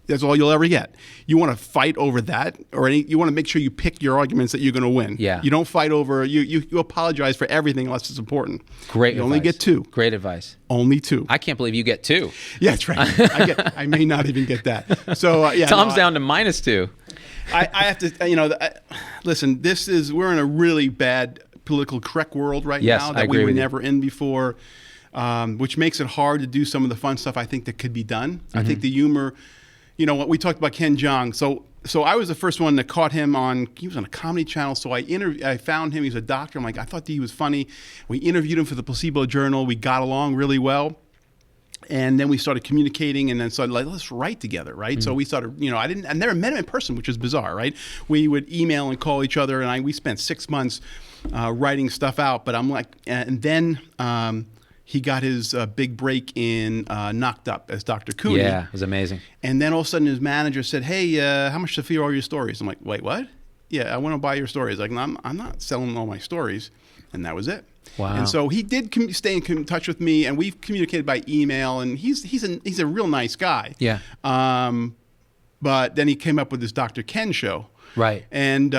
That's all you'll ever get. You want to fight over that, you want to make sure you pick your arguments that you're going to win. Yeah. You don't fight over, you apologize for everything unless it's important. Great advice. You only get 2. Great advice. Only 2. I can't believe you get 2. Yeah, that's right. I may not even get that. So, Tom's down to -2. I have to, listen, we're in a really bad political correct world right now that we were never in before, which makes it hard to do some of the fun stuff I think that could be done. I think the humor, what we talked about Ken Jeong. So I was the first one that caught him he was on a comedy channel. So I found him. He's a doctor. I'm like, I thought he was funny. We interviewed him for the Placebo Journal. We got along really well. And then we started communicating, and then started like, let's write together, right? So we started, I never met him in person, which is bizarre, right? We would email and call each other, and we spent 6 months writing stuff out. But I'm like, and then he got his big break in Knocked Up as Dr. Cooney. Yeah, it was amazing. And then all of a sudden his manager said, hey, how much to feel all your stories? I'm like, wait, what? yeah, I want to buy your stories. Like, no, I'm not selling all my stories. And that was it. Wow. And so he did stay in touch with me, and we've communicated by email, and he's a real nice guy. Yeah. But then he came up with this Dr. Ken show. Right. And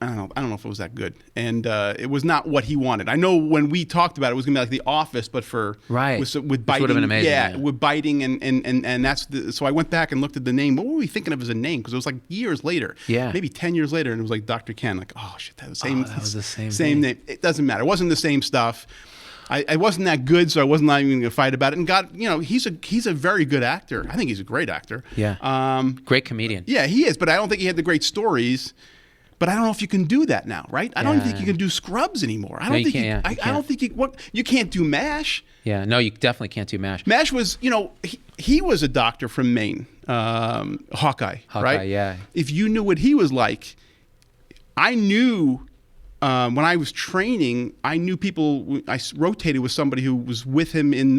I don't know if it was that good. And it was not what he wanted. I know when we talked about it, it was going to be like The Office, but for right. with biting. Which would have been amazing. Yeah, with biting, and that's so I went back and looked at the name. What were we thinking of as a name? Because it was like years later. Yeah. Maybe 10 years later, and it was like Dr. Ken. Like, oh shit, that was the same name. It doesn't matter. It wasn't the same stuff. I wasn't that good, so I wasn't even going to fight about it. And God, he's a very good actor. I think he's a great actor. Yeah. Great comedian. Yeah, he is. But I don't think he had the great stories. But I don't know if you can do that now, right? I don't think you can do Scrubs anymore. I don't think I don't think you can't do MASH. Yeah, no, you definitely can't do MASH. MASH was, he was a doctor from Maine, Hawkeye, right? Yeah. If you knew what he was like, I knew when I was training, I knew people. I rotated with somebody who was with him in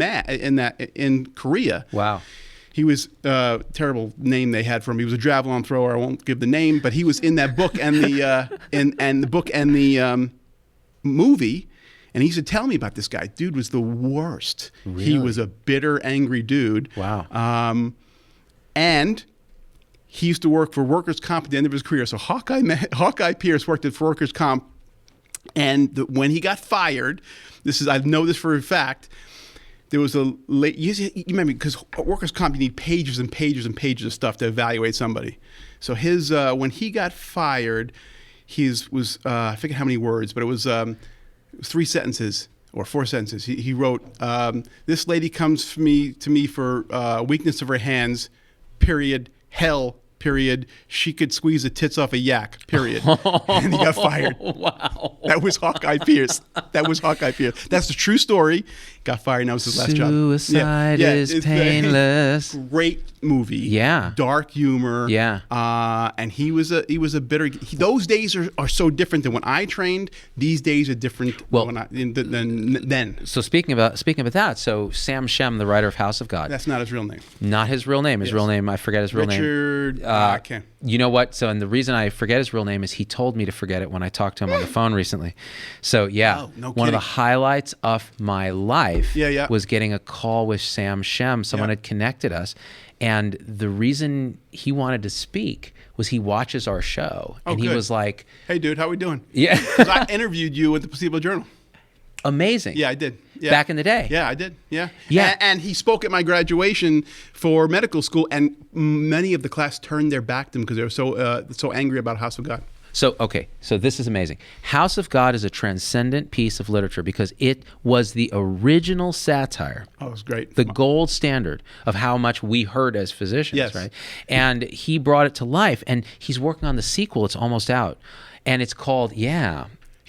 Korea. Wow. He was terrible name they had for him. He was a javelin thrower. I won't give the name, but he was in that book and the book and the movie. And he used to tell me about this guy. Dude was the worst. Really? He was a bitter, angry dude. Wow. And he used to work for workers' comp at the end of his career. So Hawkeye Pierce worked at workers' comp, and when he got fired, I know this for a fact. There was you remember, because workers' comp, you need pages and pages and pages of stuff to evaluate somebody. So his when he got fired, his was I forget how many words, but it was 3 sentences or 4 sentences. He wrote, "This lady comes to me for weakness of her hands. Period. Hell. Period. She could squeeze the tits off a yak. Period." And he got fired. Wow. That was Hawkeye Pierce. That's the true story. Got fired, and that was his last job. Suicide is painless. Great movie. Yeah. Dark humor. Yeah. And he was a bitter. Those days are so different than when I trained. These days are different. Than then. So speaking about that, so Sam Shem, the writer of House of God. That's not his real name. Not his real name. His real name, I forget his real name. Richard. I can't. You know what? So, and the reason I forget his real name is he told me to forget it when I talked to him on the phone recently. So, yeah, no one of the kidding. highlights of my life Yeah. was getting a call with Sam Shem. Someone had connected us. And the reason he wanted to speak was he watches our show. And he was like, "Hey, dude, how we doing?" Yeah. 'Cause I interviewed you at the Placebo Journal. Amazing. Yeah, I did. Yeah. Back in the day. Yeah, I did. Yeah. Yeah. And he spoke at my graduation for medical school, and many of the class turned their back to him because they were so angry about House of God. So, okay, so this is amazing. House of God is a transcendent piece of literature because it was the original satire. Oh, it was great. The gold standard of how much we heard as physicians, Yes. right? And he brought it to life, and he's working on the sequel. It's almost out. And it's called, He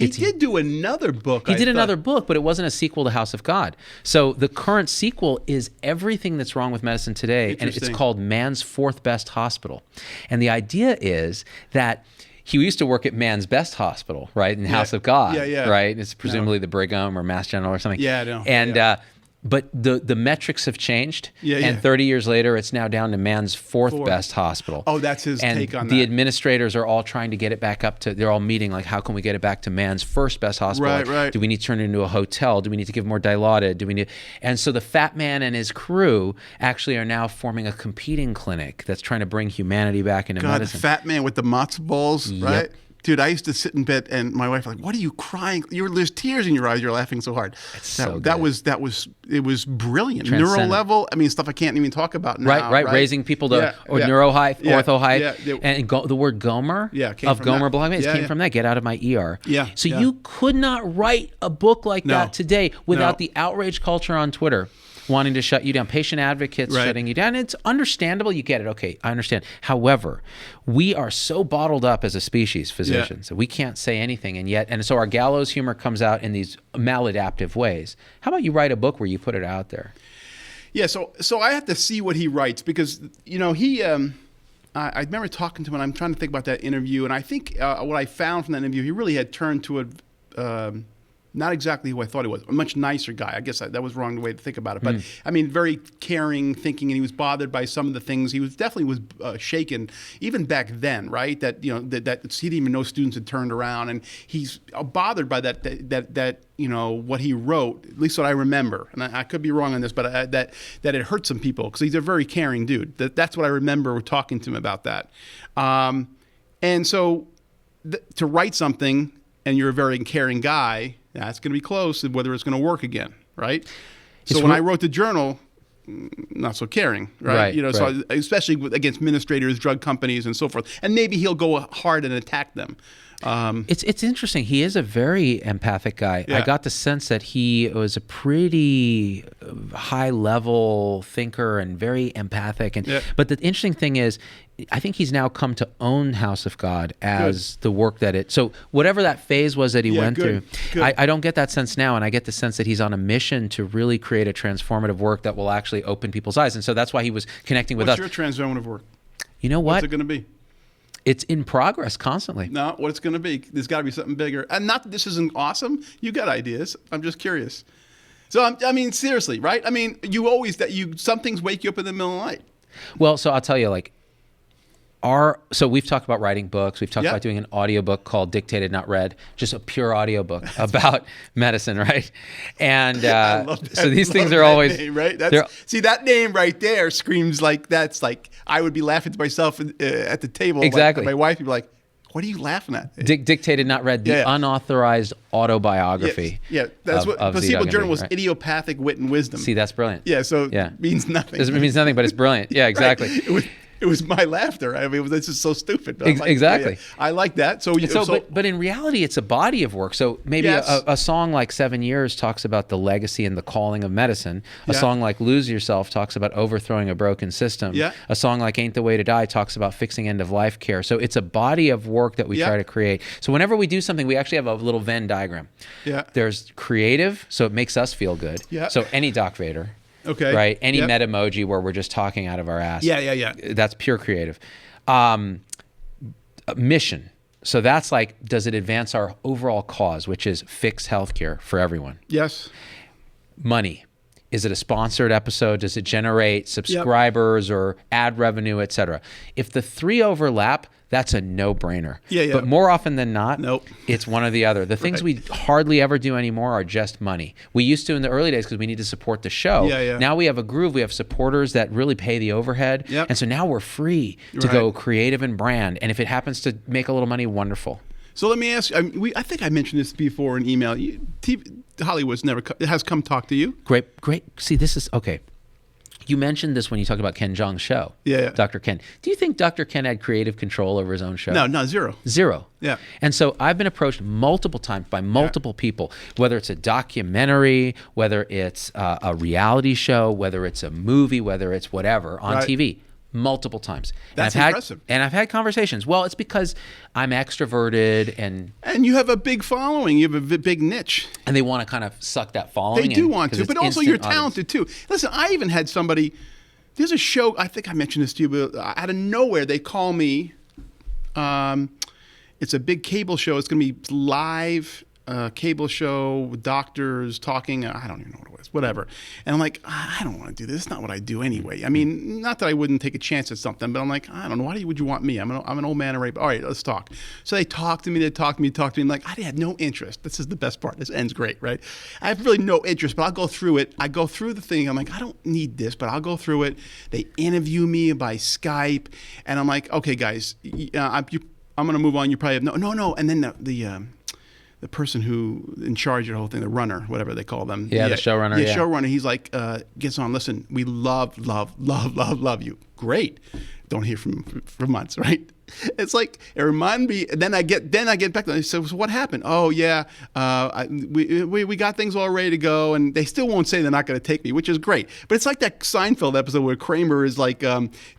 did do another book. He did another book, but it wasn't a sequel to House of God. So the current sequel is everything that's wrong with medicine today, and it's called Man's Fourth Best Hospital. And the idea is that he used to work at Man's Best Hospital, right, in House of God, right? It's presumably the Brigham or Mass General or something. Yeah, I know. And but the metrics have changed, and 30 years later, it's now down to Man's fourth best hospital. Oh, that's his take on that. The administrators are all trying to get it back up to, they're all meeting, like, how can we get it back to Man's first best hospital? Right. Do we need to turn it into a hotel? Do we need to give more Dilaudid? And so the Fat Man and his crew actually are now forming a competing clinic that's trying to bring humanity back into medicine. The Fat Man with the matzo balls, right? Yep. Dude, I used to sit in bed and my wife was like, "What are you crying? There's tears in your eyes. You're laughing so hard." It was brilliant. Neuro level. I mean, stuff I can't even talk about now. Right. Raising people to neuro height, ortho height, and the word Gomer of Gomer Blogman came from that. Get out of my ER. Yeah. So you could not write a book like that today without the outrage culture on Twitter wanting to shut you down, patient advocates shutting you down. It's understandable. You get it. Okay, I understand. However, we are so bottled up as a species, physicians, that we can't say anything. And so our gallows humor comes out in these maladaptive ways. How about you write a book where you put it out there? Yeah, so I have to see what he writes because, he... I remember talking to him, and I'm trying to think about that interview, and I think what I found from that interview, he really had turned toward not exactly who I thought he was. A much nicer guy. I guess that was wrong the way to think about it. But I mean, very caring, thinking, and he was bothered by some of the things. He was definitely shaken, even back then, right? That that he didn't even know students had turned around, and he's bothered by that what he wrote. At least what I remember, and I could be wrong on this, but that it hurt some people because he's a very caring dude. That's what I remember talking to him about that. And so to write something, and you're a very caring guy, that's going to be close to whether it's going to work again, right? So when I wrote the journal, not so caring, right? So especially against administrators, drug companies, and so forth. And maybe he'll go hard and attack them. It's interesting. He is a very empathic guy. Yeah. I got the sense that he was a pretty high level thinker and very empathic. And but the interesting thing is, I think he's now come to own House of God as the work that it. So whatever that phase was that he went through, I don't get that sense now, and I get the sense that he's on a mission to really create a transformative work that will actually open people's eyes. And so that's why he was connecting with us. What's your transformative work? You know what? What's it going to be? It's in progress constantly. No, what it's going to be. There's got to be something bigger. And not that this isn't awesome. You got ideas. I'm just curious. So, I mean, seriously, right? I mean, some things wake you up in the middle of the night. Well, so I'll tell you, so we've talked about writing books. We've talked about doing an audiobook called Dictated Not Read, just a pure audiobook about medicine, right? And I love that. so these things are always name, right. See, that name right there screams like I would be laughing to myself at the table. Exactly. My wife would be like, "What are you laughing at?" Dictated Not Read, the unauthorized autobiography. Yeah, that's what placebo journal was. Right? Idiopathic wit and wisdom. See, that's brilliant. Yeah, so it means nothing. It means nothing, but it's brilliant. Yeah, exactly. Right. It was my laughter. I mean, this is so stupid. Exactly. I like that. But in reality, it's a body of work. So maybe a song like 7 Years talks about the legacy and the calling of medicine. A song like Lose Yourself talks about overthrowing a broken system. Yeah. A song like Ain't the Way to Die talks about fixing end-of-life care. So it's a body of work that we try to create. So whenever we do something, we actually have a little Venn diagram. Yeah. There's creative, so it makes us feel good. Yeah. So any Doc Vader. Okay. Right? Any meta emoji where we're just talking out of our ass. Yeah. That's pure creative. Mission. So that's like, does it advance our overall cause, which is fix healthcare for everyone? Yes. Money. Is it a sponsored episode? Does it generate subscribers or ad revenue, et cetera? If the three overlap, that's a no-brainer. Yeah. But more often than not, nope. It's one or the other. The things we hardly ever do anymore are just money. We used to in the early days because we need to support the show. Yeah. Now we have a groove. We have supporters that really pay the overhead. Yep. And so now we're free to go creative and brand. And if it happens to make a little money, wonderful. So let me ask you, I think I mentioned this before in email. Hollywood's has come talk to you. Great. See, this is, okay. You mentioned this when you talked about Ken Jeong's show. Yeah. Dr. Ken. Do you think Dr. Ken had creative control over his own show? No, zero. Zero. Yeah. And so I've been approached multiple times by multiple people, whether it's a documentary, whether it's a reality show, whether it's a movie, whether it's whatever on TV. Multiple times. That's impressive. And I've had conversations. Well, it's because I'm extroverted and you have a big following. You have a big niche. And they want to kind of suck that following. They do want to, but also you're talented audience. too. Listen, I even had somebody. There's a show. I think I mentioned this to you, but out of nowhere they call me. It's a big cable show. It's going to be live. Cable show with doctors talking. I don't even know what it was. Whatever. And I'm like, I don't want to do this. It's not what I do anyway. I mean, not that I wouldn't take a chance at something, but I'm like, I don't know. Why would you want me? I'm an old man already. But all right, let's talk. So they talk to me. I'm like, I had no interest. This is the best part. This ends great, right? I have really no interest, but I'll go through it. I go through the thing. I'm like, I don't need this, but I'll go through it. They interview me by Skype, and I'm like, okay, guys, I'm going to move on. You probably have no. And then the person who in charge of the whole thing, the runner, whatever they call them. Yeah, the showrunner. Yeah, showrunner. He's like, gets on, listen, we love you. Great. Don't hear from months, right? It's like, it reminded me, then I get back to them. So what happened? Oh, yeah, we got things all ready to go, and they still won't say they're not going to take me, which is great. But it's like that Seinfeld episode where Kramer is like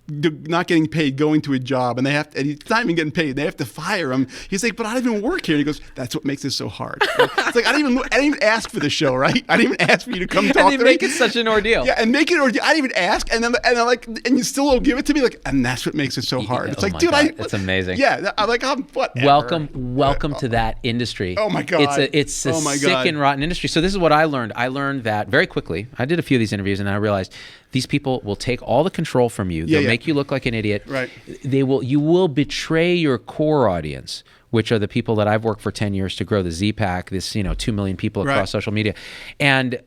not getting paid, going to a job, and he's not even getting paid. They have to fire him. He's like, but I don't even work here. And he goes, that's what makes it so hard. It's like, I didn't even ask for the show, right? I didn't even ask for you to come talk to me. And they make it such an ordeal. Yeah, and make it an ordeal. I didn't even ask, and I'm like, and you still don't give it to me, like, and that's what makes it so hard. It's like, dude, it's amazing. Yeah, I'm like, whatever. Welcome to that industry. Oh my God. It's a sick and rotten industry. So this is what I learned. I learned that very quickly. I did a few of these interviews, and I realized these people will take all the control from you. They'll make you look like an idiot. Right. You will betray your core audience, which are the people that I've worked for 10 years to grow the Z-Pack, this 2 million people across social media. And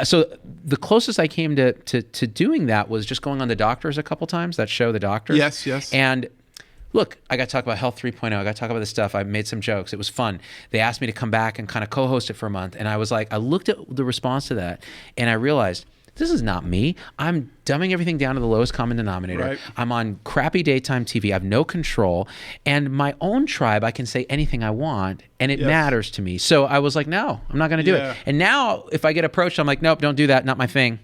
so the closest I came to doing that was just going on The Doctors a couple times, that show The Doctors. Yes. And look, I got to talk about Health 3.0. I got to talk about this stuff. I made some jokes. It was fun. They asked me to come back and kind of co-host it for a month. And I was like, I looked at the response to that and I realized, this is not me. I'm dumbing everything down to the lowest common denominator. Right. I'm on crappy daytime TV. I have no control. And my own tribe, I can say anything I want, and it matters to me. So I was like, no, I'm not going to do it. And now if I get approached, I'm like, nope, don't do that. Not my thing.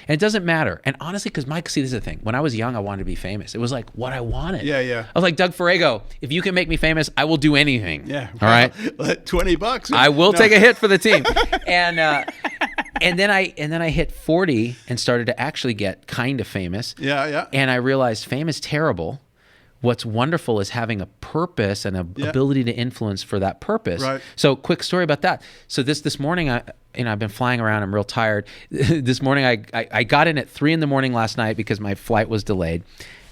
And it doesn't matter. And honestly, because Mike, see, this is the thing. When I was young, I wanted to be famous. It was like what I wanted. Yeah. I was like, Doug Farrago, if you can make me famous, I will do anything. Yeah. All right. $20. I will take a hit for the team. And then I hit 40 and started to actually get kind of famous. Yeah. And I realized fame is terrible. What's wonderful is having a purpose and an ability to influence for that purpose. Right. So quick story about that. So this morning, I've been flying around. I'm real tired. This morning, I got in at 3 a.m. last night because my flight was delayed.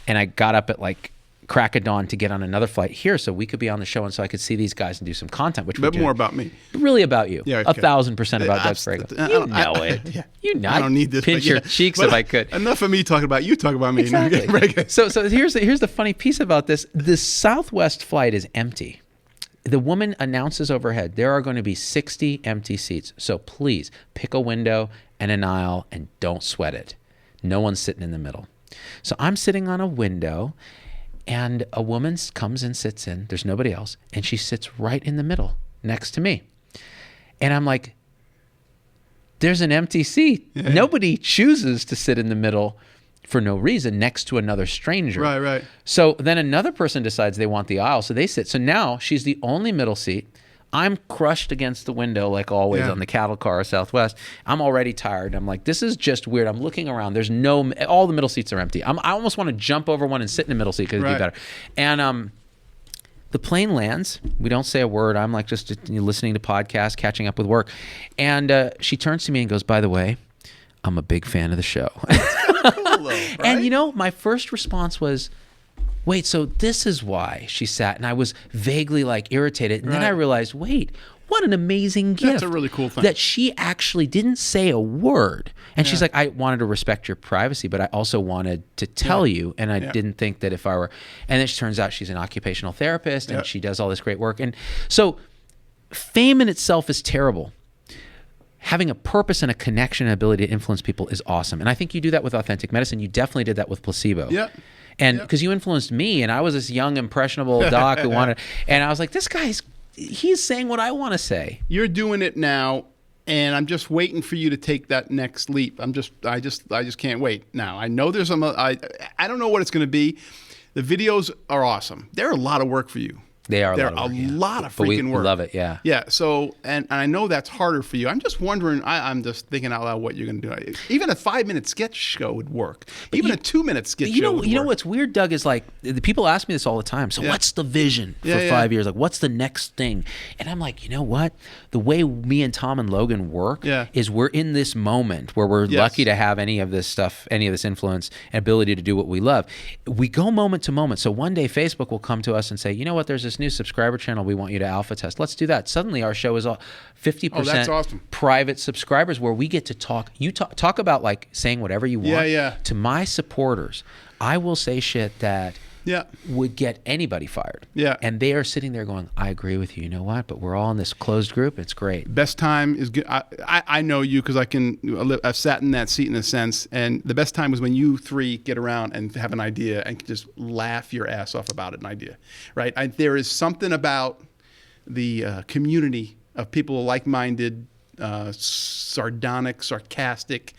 And I got up at like crack of dawn to get on another flight here so we could be on the show and so I could see these guys and do some content, which we're doing. More about me. Really about you. Yeah, okay. 1,000% about Doug Farrago. You know it. Yeah. You know. I don't need this. Pinch your cheeks if I could. Enough of me talking about you. Talk about me. Exactly. So here's the funny piece about this. The Southwest flight is empty. The woman announces overhead, there are going to be 60 empty seats. So please pick a window and an aisle and don't sweat it. No one's sitting in the middle. So I'm sitting on a window and a woman comes and sits in. There's nobody else. And she sits right in the middle next to me. And I'm like, there's an empty seat. Yeah. Nobody chooses to sit in the middle for no reason next to another stranger. Right. So then another person decides they want the aisle. So they sit. So now she's the only middle seat. I'm crushed against the window like always on the cattle car Southwest. I'm already tired. I'm like, this is just weird. I'm looking around. There's all the middle seats are empty. I almost want to jump over one and sit in the middle seat because it'd be better. And the plane lands. We don't say a word. I'm like just listening to podcasts, catching up with work. And she turns to me and goes, by the way, I'm a big fan of the show. Cool, though, right? And my first response was, wait, so this is why she sat. And I was vaguely like irritated. And then I realized, wait, what an amazing gift. That's a really cool thing. That she actually didn't say a word. And she's like, I wanted to respect your privacy, but I also wanted to tell you. And I didn't think that if I were, and then it turns out she's an occupational therapist and she does all this great work. And so fame in itself is terrible. Having a purpose and a connection and ability to influence people is awesome. And I think you do that with authentic medicine. You definitely did that with placebo. Yeah. And because you influenced me, and I was this young, impressionable doc who wanted, and I was like, this he's saying what I want to say. You're doing it now, and I'm just waiting for you to take that next leap. I just can't wait now. I know there's I don't know what it's going to be. The videos are awesome. They're a lot of work for you. They are They're a lot of work. lot of freaking work. We love it, yeah. Yeah, so, and I know that's harder for you. I'm just wondering, I'm just thinking out loud what you're going to do. Even a 5-minute sketch show would work. Even a 2-minute sketch show would work. You know what's weird, Doug, is like, the people ask me this all the time. So what's the vision for 5 years? Like, what's the next thing? And I'm like, you know what? The way me and Tom and Logan work is we're in this moment where we're lucky to have any of this stuff, any of this influence and ability to do what we love. We go moment to moment. So one day Facebook will come to us and say, you know what? There's this new subscriber channel we want you to alpha test. Let's do that. Suddenly our show is all 50% private subscribers where we get to talk. You talk about like saying whatever you want. To my supporters, I will say shit that would get anybody fired. And they are sitting there going, I agree with you. You know what? But we're all in this closed group. It's great. Best time is good. I know you because I've sat in that seat in a sense. And the best time is when you three get around and have an idea and just laugh your ass off about an idea, right? There is something about the community of people like-minded, sardonic, sarcastic,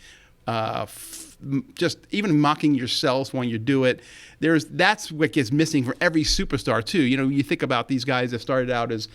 just even mocking yourselves when you do it. That's what gets missing for every superstar too. You think about these guys that started out as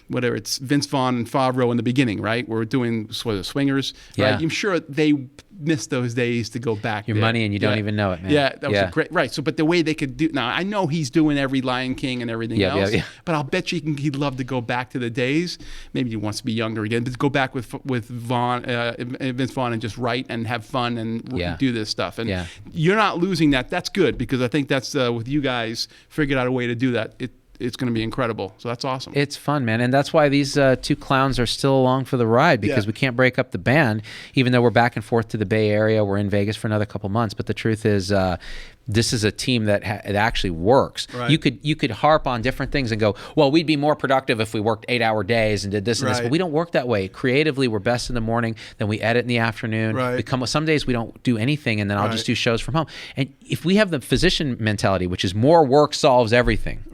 whatever, it's Vince Vaughn and Farrago in the beginning, right? We're doing swingers, right? I'm sure they missed those days to go back. Your money and you don't even know it, man. Yeah, that was a great, right. So, but the way they could do, now I know he's doing every Lion King and everything else, but I'll bet you he'd love to go back to the days. Maybe he wants to be younger again, but go back with Vince Vaughn and just write and have fun and do this stuff. And you're not losing that. That's good, because I think that's with you guys figured out a way to do that. It's going to be incredible. So that's awesome. It's fun, man. And that's why these two clowns are still along for the ride, because we can't break up the band, even though we're back and forth to the Bay Area. We're in Vegas for another couple months. But the truth is, this is a team that it actually works. Right. You could harp on different things and go, well, we'd be more productive if we worked 8-hour days and did this and this. But we don't work that way. Creatively, we're best in the morning, then we edit in the afternoon. Some days we don't do anything, and then I'll just do shows from home. And if we have the physician mentality, which is more work solves everything,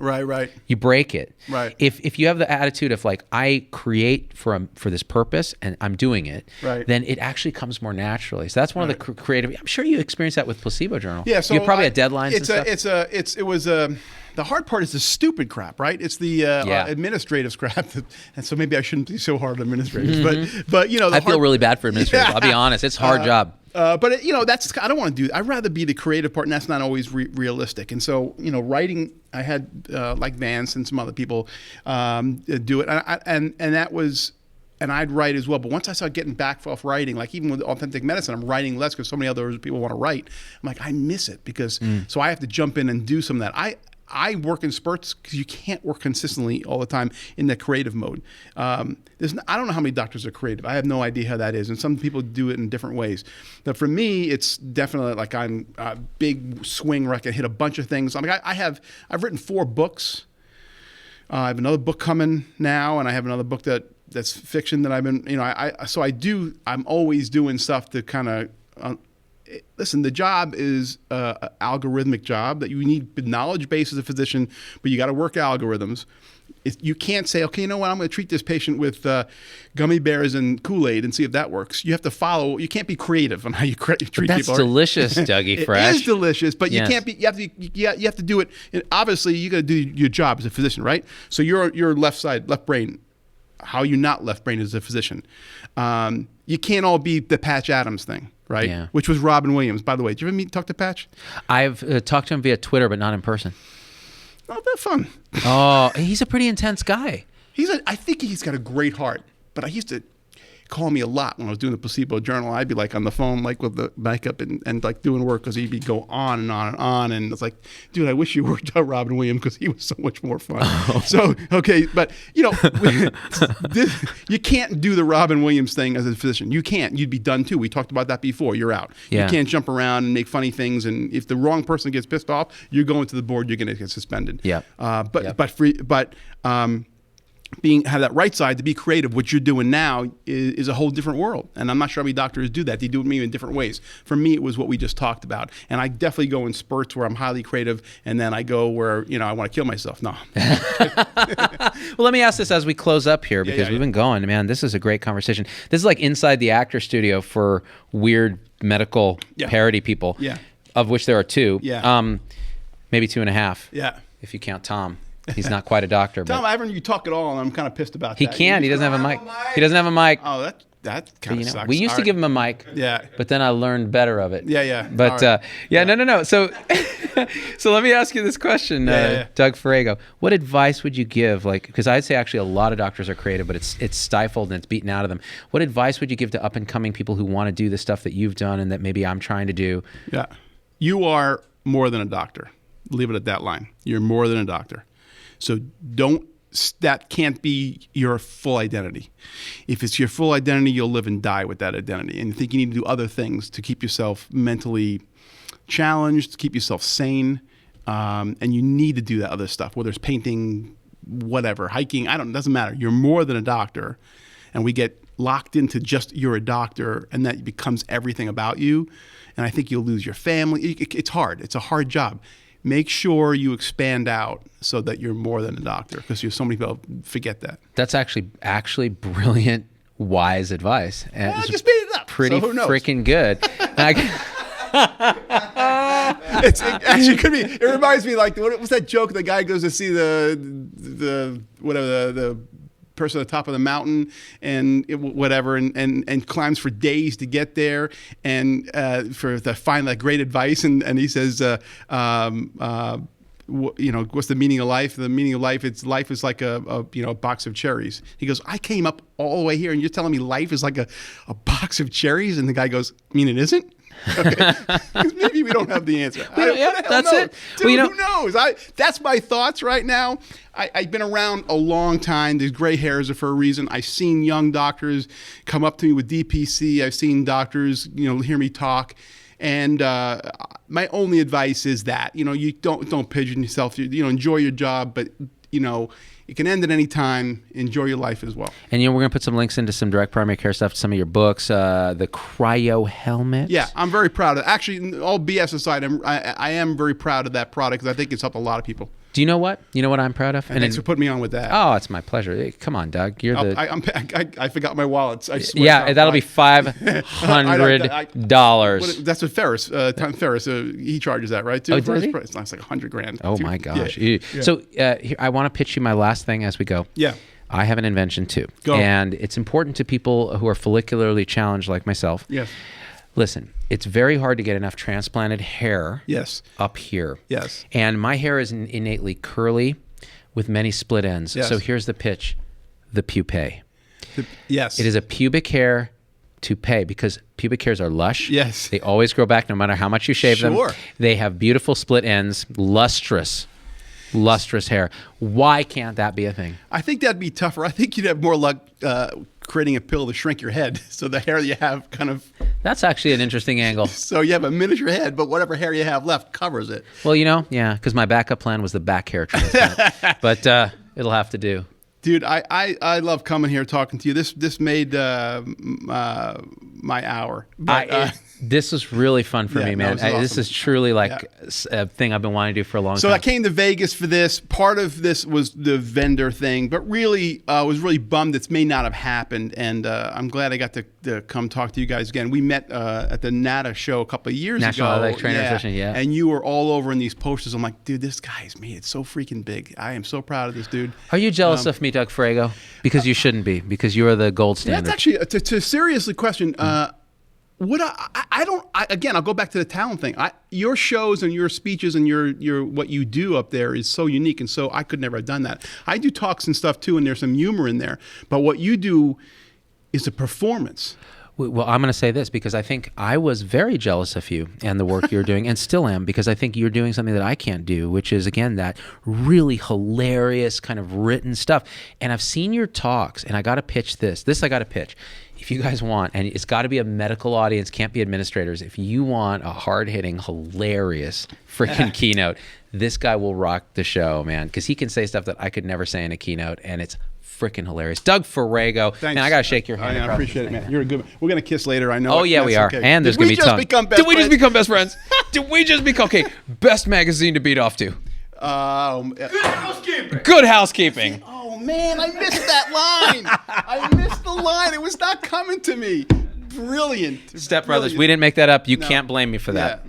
you break it. If you have the attitude of like, I create for this purpose and I'm doing it, then it actually comes more naturally. So that's one of the creative. I'm sure you experienced that with Placebo Journal. Yeah, so you probably had deadlines and stuff. The hard part is the stupid crap, right? It's the administrative crap, and so maybe I shouldn't be so hard on administrators. But I feel really bad for administrators. I'll be honest, it's a hard job. But that's, I don't want to do. I'd rather be the creative part, and that's not always realistic. And so writing, I had like Vance and some other people do it, and that was. And I'd write as well. But once I started getting back off writing, like even with authentic medicine, I'm writing less because so many other people want to write. I'm like, I miss it because so I have to jump in and do some of that. I work in spurts because you can't work consistently all the time in the creative mode. I don't know how many doctors are creative. I have no idea how that is. And some people do it in different ways. But for me, it's definitely like I'm a big swing where I can hit a bunch of things. I mean, I've written 4 books. I have another book coming now, and I have another book that's fiction that I've been, I'm always doing stuff to kind of, listen, the job is an algorithmic job that you need the knowledge base as a physician, but you got to work algorithms. You can't say, okay, you know what, I'm going to treat this patient with gummy bears and Kool-Aid and see if that works. You have to follow. You can't be creative on how you treat people. That's delicious, Dougie Fresh. It is delicious, but you can't be. You have to do it. And obviously, you got to do your job as a physician, right? So your left brain. How you not left brain as a physician. You can't all be the Patch Adams thing, right? Yeah. Which was Robin Williams. By the way, did you ever talk to Patch? I've talked to him via Twitter, but not in person. Oh, that's fun. Oh, he's a pretty intense guy. I think he's got a great heart, but I used to call me a lot when I was doing the Placebo Journal. I'd be like on the phone, like with the makeup and like doing work because he'd be go on and on and on. And it's like, dude, I wish you worked out Robin Williams because he was so much more fun. Oh. So, okay, but you can't do the Robin Williams thing as a physician. You can't. You'd be done too. We talked about that before. You're out. Yeah. You can't jump around and make funny things. And if the wrong person gets pissed off, you're going to the board. You're going to get suspended. Yeah. Have that right side to be creative, what you're doing now is a whole different world. And I'm not sure how many doctors do that. They do it maybe in different ways. For me, it was what we just talked about. And I definitely go in spurts where I'm highly creative, and then I go where, I want to kill myself. No. Well, let me ask this as we close up here, because we've been going. Man, this is a great conversation. This is like inside the actor studio for weird medical parody people, of which there are 2. Yeah. Maybe 2.5. Yeah. If you count Tom. He's not quite a doctor. Tom, I haven't heard you talk at all, and I'm kind of pissed about that. He can't. He doesn't have a mic. He doesn't have a mic. Oh, that kind of sucks. We used to give him a mic. Yeah. But then I learned better of it. Yeah. But no. So let me ask you this question, Doug Farrago. What advice would you give? Because I'd say actually a lot of doctors are creative, but it's stifled and it's beaten out of them. What advice would you give to up and coming people who want to do the stuff that you've done and that maybe I'm trying to do? Yeah. You are more than a doctor. Leave it at that line. You're more than a doctor. So that can't be your full identity. If it's your full identity, you'll live and die with that identity. And I think you need to do other things to keep yourself mentally challenged, to keep yourself sane. And you need to do that other stuff, whether it's painting, whatever, hiking, it doesn't matter. You're more than a doctor. And we get locked into just you're a doctor, and that becomes everything about you. And I think you'll lose your family. It's hard. It's a hard job. Make sure you expand out so that you're more than a doctor, because so many people forget that. That's actually brilliant, wise advice. And just made it up. Pretty freaking good. It actually could be. It reminds me, like, what was that joke? The guy goes to see the person at the top of the mountain and climbs for days to get there and to find that great advice, and he says, what's the meaning of life? The meaning of life is like a box of cherries. He goes, I came up all the way here and you're telling me life is like a box of cherries? And the guy goes, I mean, it isn't? Okay. Maybe we don't have the answer. That's it. Dude, who knows? That's my thoughts right now. I've been around a long time. These gray hairs are for a reason. I've seen young doctors come up to me with DPC. I've seen doctors, hear me talk. And my only advice is that, you don't pigeon yourself. Enjoy your job, but, it can end at any time. Enjoy your life as well. And we're going to put some links into some direct primary care stuff, some of your books, the cryo helmet. Yeah, I'm very proud of it. Actually, all BS aside, I am very proud of that product because I think it's helped a lot of people. Do you know what? You know what I'm proud of? And thanks for putting me on with that. Oh, it's my pleasure. Hey, come on, Doug. You're I forgot my wallets. I swear. Yeah, that'll be $500. That's what Ferris, Tom Ferris, he charges that, right? Too. Oh, does he? It's like $100,000. Oh my gosh. Yeah. So here, I want to pitch you my last thing as we go. Yeah. I have an invention too. Go. And it's important to people who are follicularly challenged like myself. Yes. Listen, it's very hard to get enough transplanted hair up here. Yes. And my hair is innately curly with many split ends. Yes. So here's the pitch, the pupae. Yes. It is a pubic hair toupee because pubic hairs are lush. Yes. They always grow back no matter how much you shave them. They have beautiful split ends, lustrous hair. Why can't that be a thing? I think that'd be tougher. I think you'd have more luck creating a pill to shrink your head so the hair you have kind of... That's actually an interesting angle. So you have a miniature head, but whatever hair you have left covers it. Well, yeah, because my backup plan was the back hair transplant. But it'll have to do. Dude, I love coming here talking to you. This made my hour. But, this was really fun for me, man. Awesome. This is truly like a thing I've been wanting to do for a long time. So I came to Vegas for this. Part of this was the vendor thing, but really I was really bummed this may not have happened. And I'm glad I got to come talk to you guys again. We met at the NATA show a couple of years National ago. Athletic Trainer Association, yeah. And you were all over in these posters. I'm like, dude, this guy's made it so freaking big. I am so proud of this dude. Are you jealous of me, Doug Farrago? Because you shouldn't be, because you are the gold standard. That's actually, to seriously question, again, I'll go back to the talent thing. Your shows and your speeches and your what you do up there is so unique, and so I could never have done that. I do talks and stuff too, and there's some humor in there. But what you do is a performance. Well, I'm going to say this because I think I was very jealous of you and the work you're doing, and still am, because I think you're doing something that I can't do, which is, again, that really hilarious kind of written stuff. And I've seen your talks, and I got to pitch this. This I got to pitch. If you guys want, and it's got to be a medical audience, can't be administrators. If you want a hard-hitting, hilarious freaking keynote, this guy will rock the show, man, because he can say stuff that I could never say in a keynote, and it's freaking hilarious. Doug Farrago. Thanks. Man, I got to shake your hand. I appreciate it, man. You're a good man. We're going to kiss later, I know. Oh, yeah, we are. Okay. And there's going to be tongue. Did we just become best friends? Did we just become... Okay, best magazine to beat off to. Good housekeeping. Good housekeeping. Oh, man, I missed that line. I missed the line. It was not coming to me. Brilliant. Step Brothers. We didn't make that up. You can't blame me for that. Yeah.